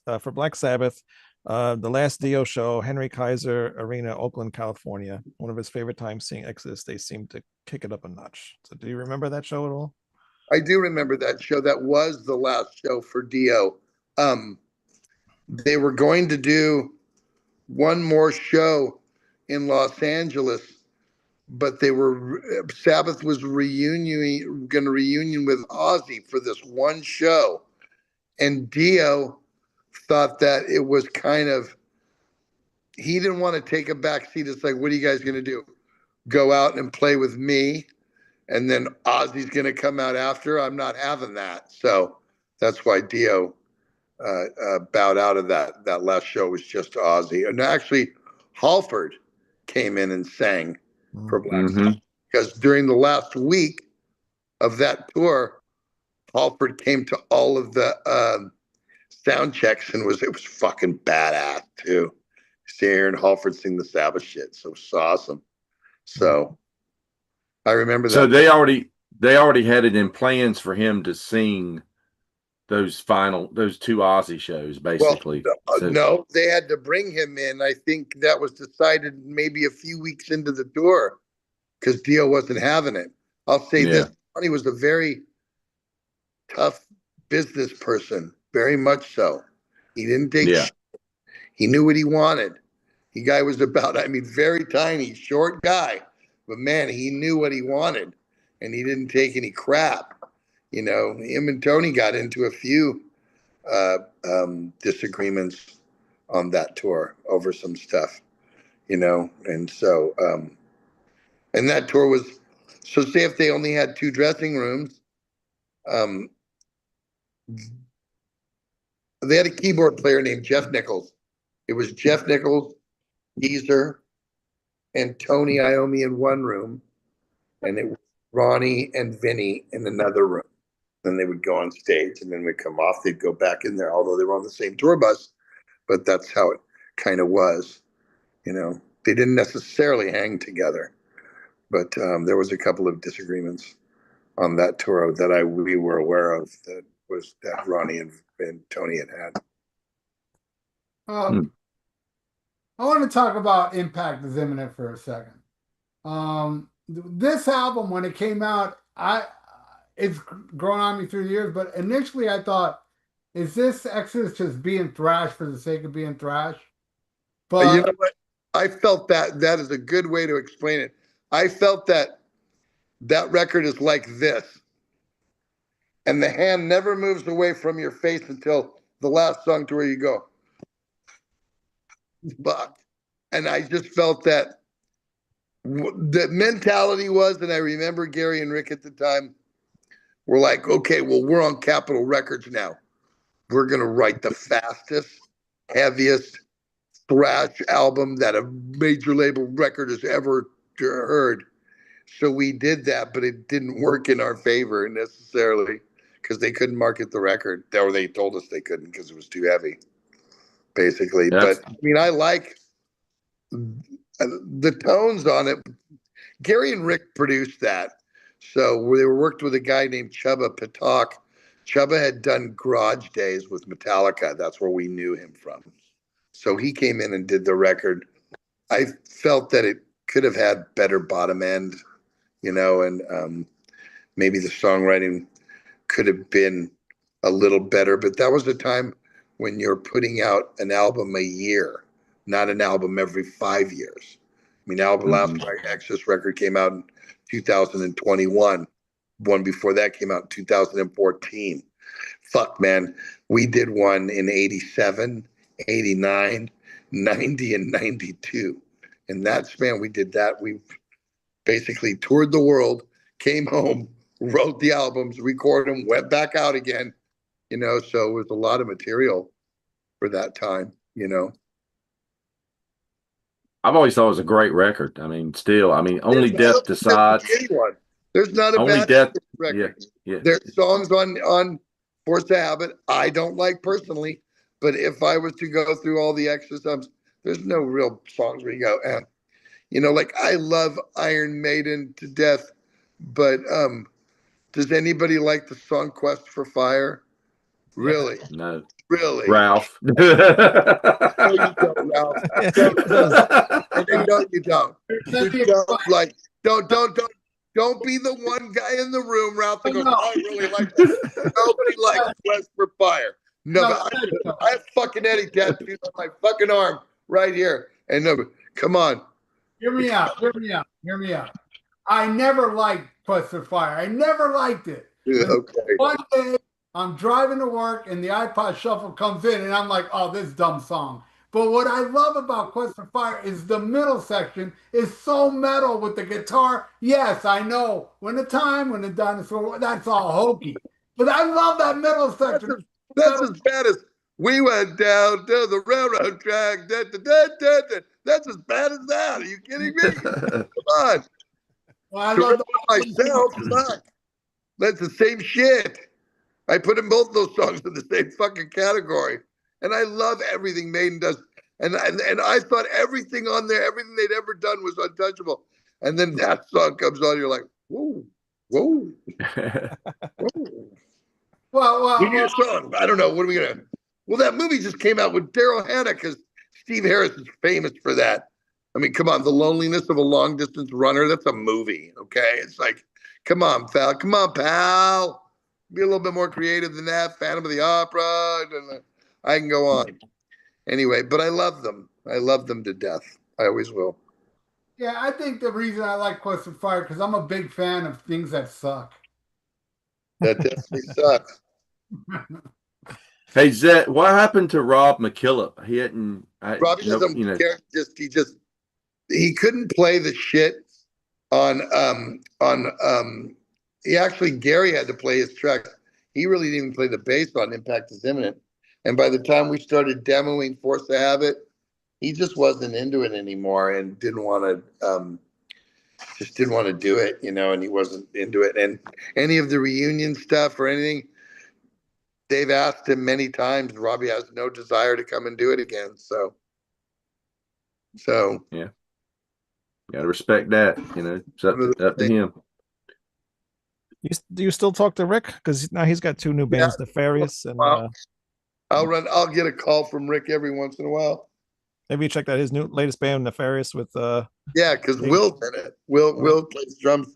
Sabbath, the last Dio show, Henry Kaiser Arena, Oakland, California. One of his favorite times seeing Exodus. They seemed to kick it up a notch. So do you remember that show at all? I do remember that show. That was the last show for Dio. Um, they were going to do one more show in Los Angeles, but they were Sabbath was going to reunion with Ozzy for this one show, and Dio thought that it was kind of he didn't want to take a back seat. It's like, what are you guys going to do? Go out and play with me, and then Ozzy's going to come out after? I'm not having that. So that's why Dio bowed out of that. That last show was just Ozzy, and actually Halford came in and sang for Black Mm-hmm. Sabbath because during the last week of that tour, Halford came to all of the sound checks and it was fucking badass too. Hearing Halford sing the Sabbath shit, so it was awesome. So I remember So that. they already had it in plans for him to sing those two Aussie shows, Well, basically. So no, they had to bring him in. I think that was decided maybe a few weeks into the tour because Dio wasn't having it. I'll say yeah, this: Tony was a very tough business person, very much so. He didn't take yeah, shit. He knew what he wanted. The guy was about, I mean, very tiny, short guy, but man, he knew what he wanted and he didn't take any crap. You know, him and Tony got into a few disagreements on that tour over some stuff, you know, and so, and that tour was, so say if they only had two dressing rooms, um, they had a keyboard player named Jeff Nichols. It was Jeff Nichols, Geezer, and Tony Iommi in one room, and it was Ronnie and Vinny in another room. Then they would go on stage, and then we'd come off. They'd go back in there, although they were on the same tour bus. But that's how it kind of was. You know, they didn't necessarily hang together, but there was a couple of disagreements on that tour that we were aware of that Ronnie and Tony had had. I want to talk about Impact is Imminent for a second. This album, when it came out, it's grown on me through the years, but initially I thought, is this Exodus just being thrash for the sake of being thrash? You But know what? I felt that is a good way to explain it. I felt that record is like this, and the hand never moves away from your face until the last song to where you go. But, and I just felt that the mentality was, and I remember Gary and Rick at the time were like, okay, well, we're on Capitol Records now. We're going to write the fastest, heaviest thrash album that a major label record has ever heard. So we did that, but it didn't work in our favor necessarily because they couldn't market the record. Or they told us they couldn't because it was too heavy, basically. That's, but I mean, I like the tones on it. Gary and Rick produced that. So they worked with a guy named Chubba Patak. Chubba had done Garage Days with Metallica. That's where we knew him from. So he came in and did the record. I felt that it could have had better bottom end, and maybe the songwriting could have been a little better. But that was a time when you're putting out an album a year, not an album every 5 years. I mean, last Exodus record came out in 2021. One before that came out in 2014. Fuck, man. We did one in 87, 89, 90, and 92. In that span, we did that. We basically toured the world, came home, wrote the albums, recorded them, went back out again. So it was a lot of material for that time, I've always thought it was a great record. I mean, still, only Death Decides. There's not a Only bad Death record. Yeah. There's songs on Force of Habit I don't like personally, but if I was to go through all the exorcisms, there's no real songs where you go, like I love Iron Maiden to death, but does anybody like the song Quest for Fire? Really? No. Really? Ralph. No, you don't, Ralph. No, you don't. You don't be the one guy in the room, Ralph, that goes, I really like that. Nobody likes Quest for Fire. No, I have fucking Eddie tattooed on my fucking arm right here. And no, come on. Hear me out. I never liked Quest for Fire. I never liked it. Okay. One day I'm driving to work and the iPod Shuffle comes in and I'm like, oh, this dumb song. But what I love about Quest for Fire is the middle section is so metal with the guitar. Yes, I know. When the dinosaur, that's all hokey. But I love that middle section. That's as bad as we went down to the railroad track. That's as bad as that. Are you kidding me? Come on. Well, I love myself. Fuck. That's the same shit. I put in both those songs in the same fucking category. And I love everything Maiden does. And I thought everything on there, everything they'd ever done was untouchable. And then that song comes on, you're like, whoa. Whoa. Well, song. I don't know. What are we gonna? Well, that movie just came out with Daryl Hannah because Steve Harris is famous for that. I mean, come on, The Loneliness of a Long Distance Runner. That's a movie. Okay, it's like, come on, pal. Come on, pal. Be a little bit more creative than that. Phantom of the Opera. I can go on. Anyway, but I love them. I love them to death. I always will. Yeah, I think the reason I like Quest for Fire because I'm a big fan of things that suck. That definitely sucks. Hey Zet, what happened to Rob McKillop? He hadn't. Robbie doesn't care. He couldn't play the shit on. He actually Gary had to play his tracks. He really didn't even play the bass on Impact is Imminent. And by the time we started demoing Force the Habit, he just wasn't into it anymore and didn't want to. Just didn't want to do it, and he wasn't into it. And any of the reunion stuff or anything. They've asked him many times. Robbie has no desire to come and do it again. So yeah, gotta respect that. It's up to him. Do you still talk to Rick? Because now he's got two new bands, Nefarious and I'll get a call from Rick every once in a while. Maybe you checked out his latest band, Nefarious, with Yeah, because Will's in it. Will plays drums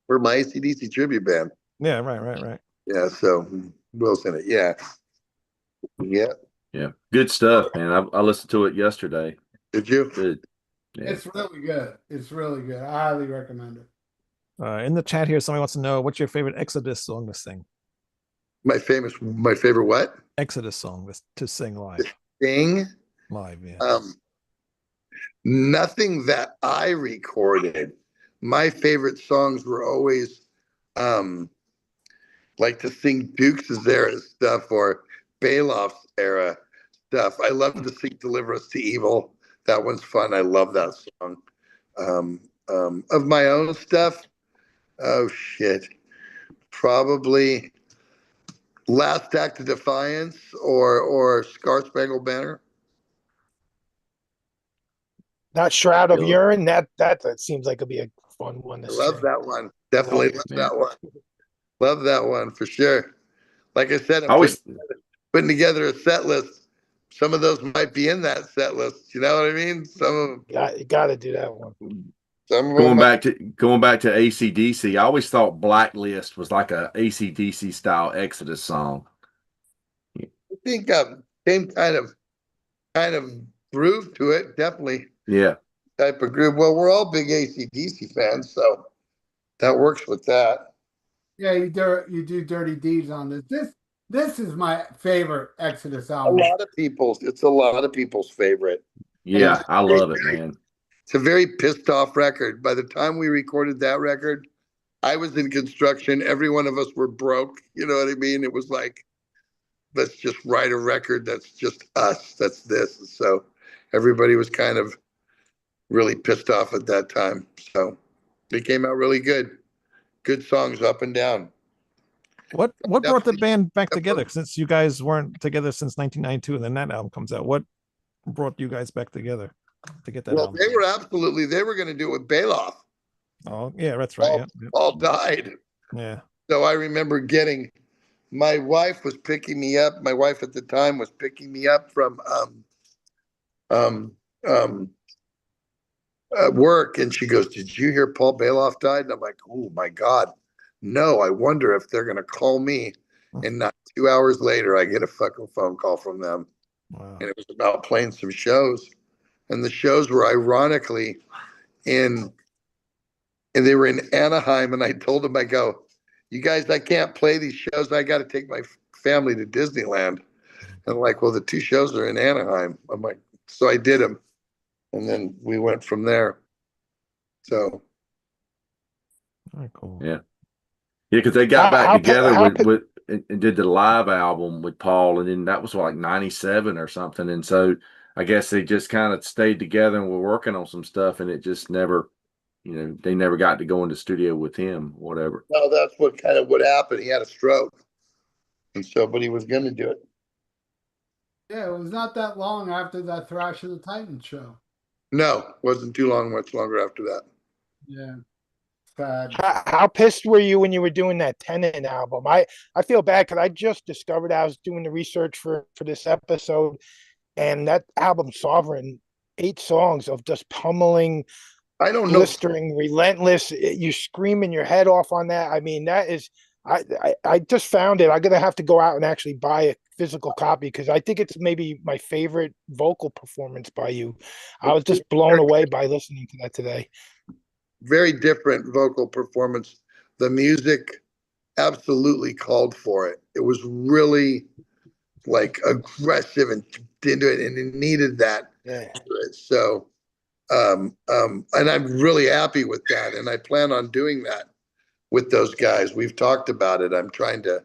for my AC/DC tribute band. Yeah, right. Yeah, so Will's in it. Yeah. Yeah, good stuff, man. I listened to it yesterday. Did you? Good. Yeah. It's really good. It's really good. I highly recommend it. In the chat here, somebody wants to know what's your favorite Exodus song to sing? My favorite what? Exodus song to sing live. Thing. Live, yeah. Nothing that I recorded. My favorite songs were always like to sing Dukes' era stuff or Bailoff's era stuff. I love to sing Deliver Us to Evil. That one's fun. I love that song. Of my own stuff, oh shit. Probably Last Act of Defiance or Star Spangled Banner. That Shroud of Urine, that seems like it'll be a fun one to I love sing. that one. Definitely love that one. Love that one for sure. Like I said, I'm putting together a set list. Some of those might be in that set list. You know what I mean? Some of them. You got to do that one. Going back to AC/DC, I always thought Blacklist was like a AC/DC style Exodus song. I think same kind of groove to it. Definitely. Yeah. Type of groove. Well, we're all big AC/DC fans, so that works with that. Yeah, you do Dirty Deeds on this. This is my favorite Exodus album. It's a lot of people's favorite. Yeah, I love it, man. It's a very pissed off record. By the time we recorded that record, I was in construction. Every one of us were broke. You know what I mean? It was like, let's just write a record that's just us. That's this. So everybody was kind of really pissed off at that time. So it came out really good. Good songs up and down. What brought the band back together? Since you guys weren't together since 1992, and then that album comes out. What brought you guys back together to get that album? They were going to do it with Bailoff. Oh, yeah, that's right. All died. Yeah. So I remember my wife was picking me up. My wife at the time was picking me up from work, and she goes, "Did you hear Paul Bailoff died?" And I'm like, "Oh my God, no! I wonder if they're gonna call me." And not 2 hours later, I get a fucking phone call from them, and it was about playing some shows, and the shows were ironically and they were in Anaheim, and I told them, I go, "You guys, I can't play these shows. I got to take my family to Disneyland." And like, well, the two shows are in Anaheim. I'm like, so I did them. And then we went from there. So. Very cool. Yeah. Yeah, because they got back together with and did the live album with Paul, and then that was like 97 or something. And so I guess they just kind of stayed together and were working on some stuff, and it just never, they never got to go in the studio with him, whatever. No, that's what happened. He had a stroke. And so, but he was going to do it. Yeah, it was not that long after that Thrash of the Titans show. No, wasn't too long, much longer after that. Yeah. Sad. How pissed were you when you were doing that Tenet album? I feel bad because I just discovered I was doing the research for this episode, and that album Sovereign, 8 songs of just pummeling, I don't know, blistering, relentless. You screaming your head off on that. I mean, that is. I just found it. I'm gonna have to go out and actually buy a physical copy because I think it's maybe my favorite vocal performance by you. I was just blown away by listening to that today. Very different vocal performance. The music absolutely called for it. It was really like aggressive and into it, and it needed that. Yeah. So, and I'm really happy with that, and I plan on doing that with those guys. We've talked about it. I'm trying to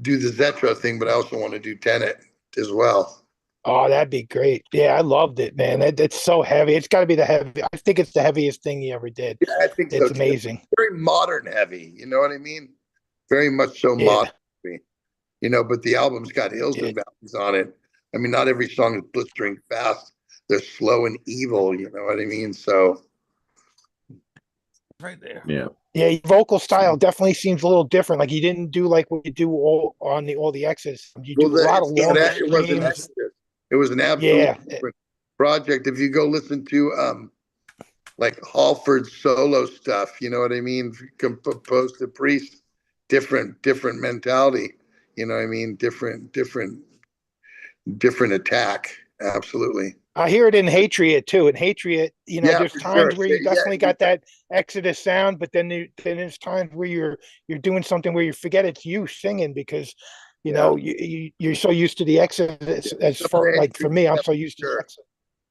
do the Zetro thing, but I also want to do Tenet as well. Oh, that'd be great. Yeah, I loved it, man. It's so heavy. It's got to be I think it's the heaviest thing he ever did. Yeah, I think it's amazing. It's very modern heavy. You know what I mean? Very much so modern heavy. But the album's got hills and valleys on it. I mean, not every song is blistering fast. They're slow and evil. You know what I mean? So right there. Yeah. Yeah, your vocal style definitely seems a little different. Like you didn't do like what you do all the X's. You Well, do a lot of longer it was an streams. exit. It was an absolute Yeah, different project. If you go listen to like Halford's solo stuff, you know what I mean? Composed to Priest, different mentality. You know what I mean? Different attack. Absolutely. I hear it in Hatriot too. In Hatriot, Yeah, there's for sure. times where you definitely got that Exodus sound, but then there's times where you're doing something where you forget it's you singing because Yeah. you're so used to the Exodus. As for like for me, I'm so used to the Sure. Exodus.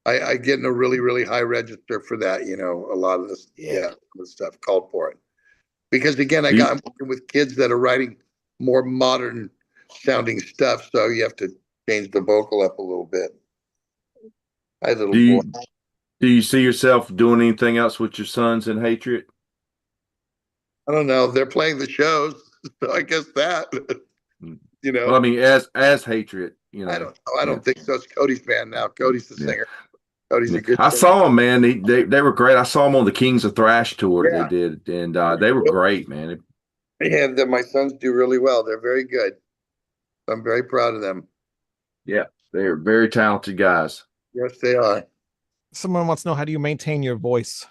I get in a really high register for that. You know, a lot of this, Yeah. the stuff called for it. Because again, Do you, I'm working with kids that are writing more modern sounding stuff, so you have to change the vocal up a little bit. Hi, little do boy. you do you see yourself doing anything else with your sons in Hatred? I don't know. They're playing the shows, so I guess that. You know, Well, I mean, as Hatred, I don't know. I Yeah. don't think so. It's Cody's band now. Cody's the Yeah. singer. Cody's Yeah. a good I singer. saw them, man. They were great. I saw them on the Kings of Thrash tour Yeah. they did, and they were great, man. And my sons do really well. They're very good. I'm very proud of them. Yeah, they're very talented guys. Yes, they are. Someone wants to know, how do you maintain your voice?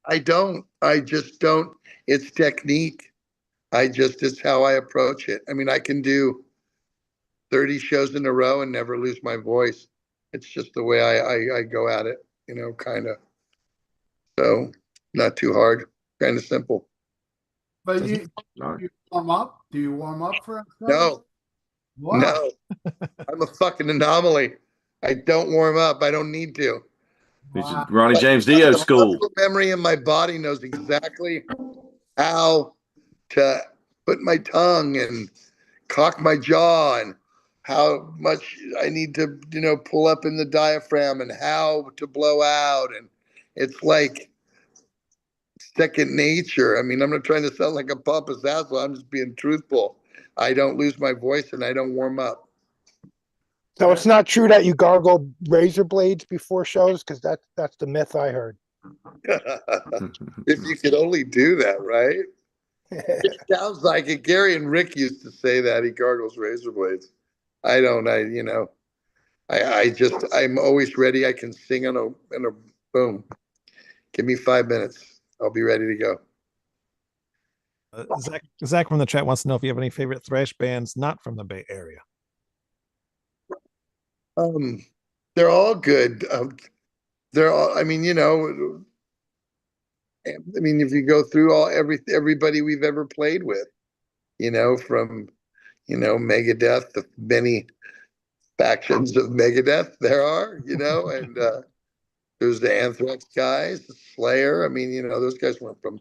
I don't. I just don't. It's technique. It's how I approach it. I mean, I can do 30 shows in a row and never lose my voice. It's just the way I go at it, kind of. So not too hard, kind of simple. But Does- you warm up? Do you warm up for a show? No, Wow. no, I'm a fucking anomaly. I don't warm up. I don't need to. It's Wow. Ronnie James Dio The school. muscle memory in my body knows exactly how to put my tongue and cock my jaw and how much I need to, pull up in the diaphragm and how to blow out. And it's like second nature. I mean, I'm not trying to sound like a pompous asshole. I'm just being truthful. I don't lose my voice and I don't warm up. So it's not true that you gargle razor blades before shows, because that's the myth I heard. If you could only do that, right? It sounds like it. Gary and Rick used to say that he gargles razor blades. I don't. I'm always ready. I can sing in a boom. Give me 5 minutes. I'll be ready to go. Zach from the chat wants to know if you have any favorite thrash bands not from the Bay Area. They're all good. They're all. I mean, if you go through everybody we've ever played with, from Megadeth, the many factions of Megadeth there are, and there's the Anthrax guys, the Slayer. I mean, those guys weren't from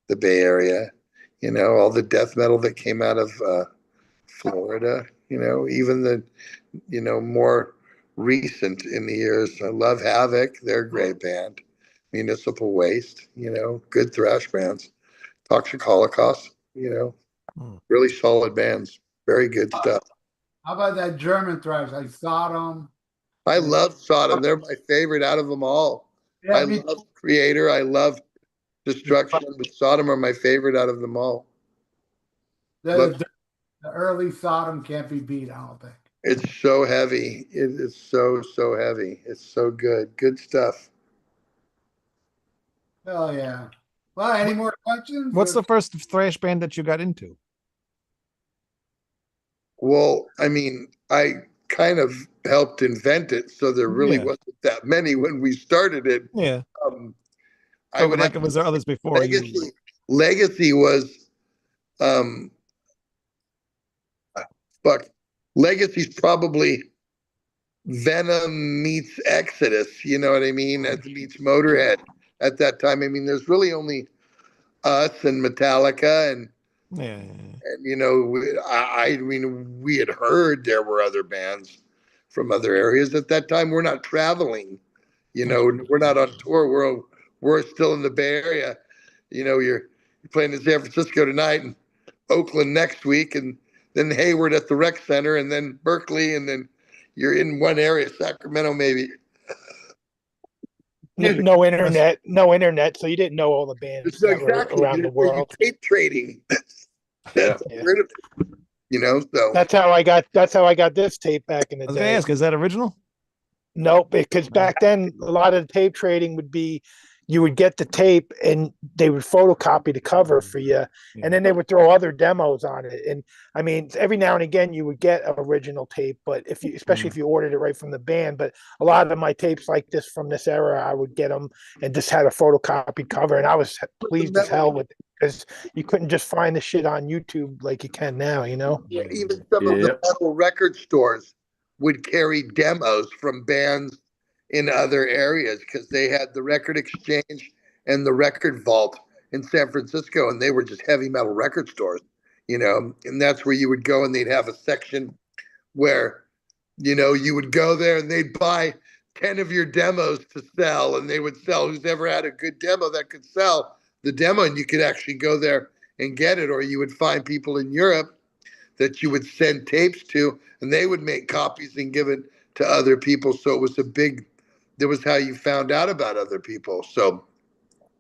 the Bay Area. All the death metal that came out of Florida. Even the more recent in the years. I love Havoc. They're a great band. Municipal Waste. Good thrash bands. Toxic Holocaust. Really solid bands. Very good stuff. How about that German thrash like Sodom? I love Sodom. They're my favorite out of them all. Yeah, I love Creator. I love Destruction. But Sodom are my favorite out of them all. the early Sodom can't be beat, I don't think. It's so heavy. It is so heavy. It's so good. Good stuff. Hell yeah. Well, any more questions? What's the first thrash band that you got into? Well, I mean, I kind of helped invent it, so there really wasn't that many when we started it. Yeah. I would like, was there others before Legacy. Legacy was fuck. Legacy's probably Venom meets Exodus, you know what I mean? That meets Motorhead at that time. I mean, there's really only us and Metallica and I mean, we had heard there were other bands from other areas at that time. We're not traveling, we're not on tour. We're still in the Bay Area. You're playing in San Francisco tonight and Oakland next week, and then Hayward at the Rec Center, and then Berkeley, and then you're in one area, Sacramento maybe. no internet, so you didn't know all the bands So that were exactly, around the you're world. tape trading. That's Yeah. rid of it, you know. So That's how I got this tape back in the I was gonna day. ask, is that original? Nope, because back then a lot of the tape trading would be you would get the tape and they would photocopy the cover for you, and then they would throw other demos on it. And I mean, every now and again you would get original tape, but especially if you ordered it right from the band. But a lot of my tapes like this from this era, I would get them and just had a photocopied cover, and I was pleased as hell with it because you couldn't just find the shit on YouTube like you can now, you know. yeah, even some of the metal record stores would carry demos from bands in other areas because they had the Record Exchange and the Record Vault in San Francisco, and they were just heavy metal record stores, you know. And that's where you would go, and they'd have a section where, you know, you would go there and they'd buy 10 of your demos to sell, and they would sell who's ever had a good demo that could sell the demo, and you could actually go there and get it. Or you would find people in Europe that you would send tapes to, and they would make copies and give it to other people. So it was that was how you found out about other people. So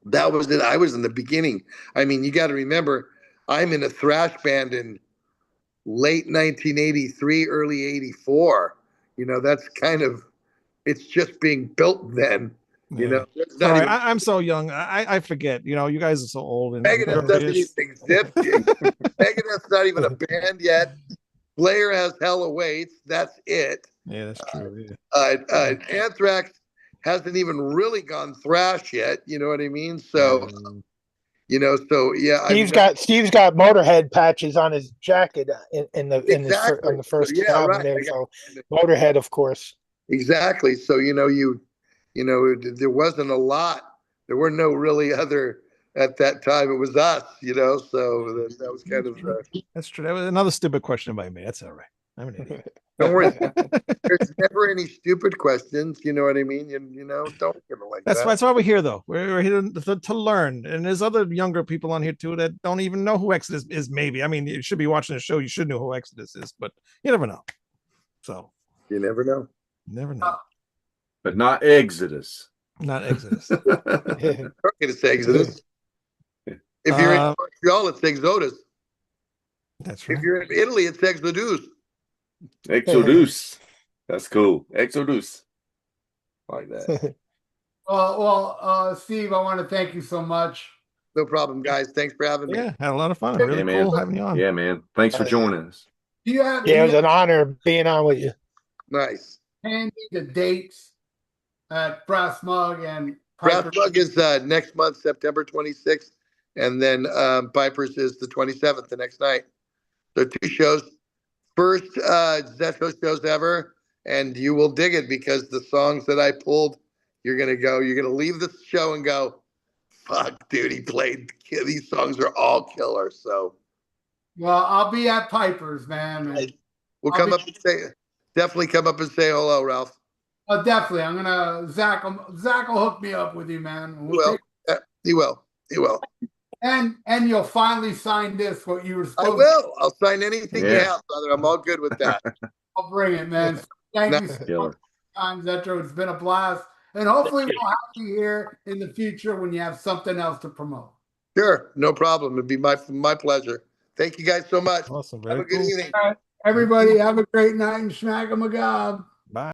that was it. I was in the beginning. I mean, you got to remember, I'm in a thrash band in late 1983, early 84. You know, that's kind of, it's just being built then. You know, it's not Sorry, even, I'm so young. I forget. You know, you guys are so old. And Megadeth doesn't even exist. Megadeth's not even a band yet. Slayer has Hell Awaits. That's it. Yeah, that's true. Anthrax hasn't even really gone thrash yet. You know what I mean? So, you know, so yeah. Steve's got Motorhead patches on his jacket on the first album right. there. So Motorhead, of course. Exactly. So you know, there wasn't a lot. There were no really other at that time. It was us, you know. So that was kind of. That's true. That was another stupid question by me. That's all right. I'm an idiot. Don't worry. There's never any stupid questions. You know what I mean? You know, don't give it like that. That's why we're here, though. We're here to learn. And there's other younger people on here too that don't even know who Exodus is. Maybe. I mean, you should be watching the show. You should know who Exodus is, but you never know. So you never know. Never know. But not Exodus. Not Exodus. It's Exodus. If you're in Montreal, it's Exodus. That's right. If you're in Italy, it's Exodus. Exodus. That's cool. Exodus. Like that. Well, Steve, I want to thank you so much. No problem, guys. Thanks for having me. Yeah, had a lot of fun. Really cool having you on. Yeah, man. Thanks for joining us. Yeah, it was an honor being on with you. Nice. Handy the dates at Brass Mug and Brass Mug is next month, September 26th, and then Piper's is the 27th, the next night. So 2 shows. First Zetro shows ever, and you will dig it because the songs that I pulled, you're gonna leave the show and go, fuck, dude, he played, these songs are all killer. So, well, I'll be at Piper's, man. We'll definitely come up and say hello, Ralph. Oh, definitely. I'm gonna Zach will hook me up with you, man. He will. And you'll finally sign this, what you were supposed to. I will. I'll sign anything you have, brother. I'm all good with that. I'll bring it, man. Thank you so much, Zetro. It's been a blast. And hopefully we'll have you here in the future when you have something else to promote. Sure. No problem. It'd be my pleasure. Thank you guys so much. Awesome. Have a good evening. All right, everybody, have a great night and smack 'em a gob.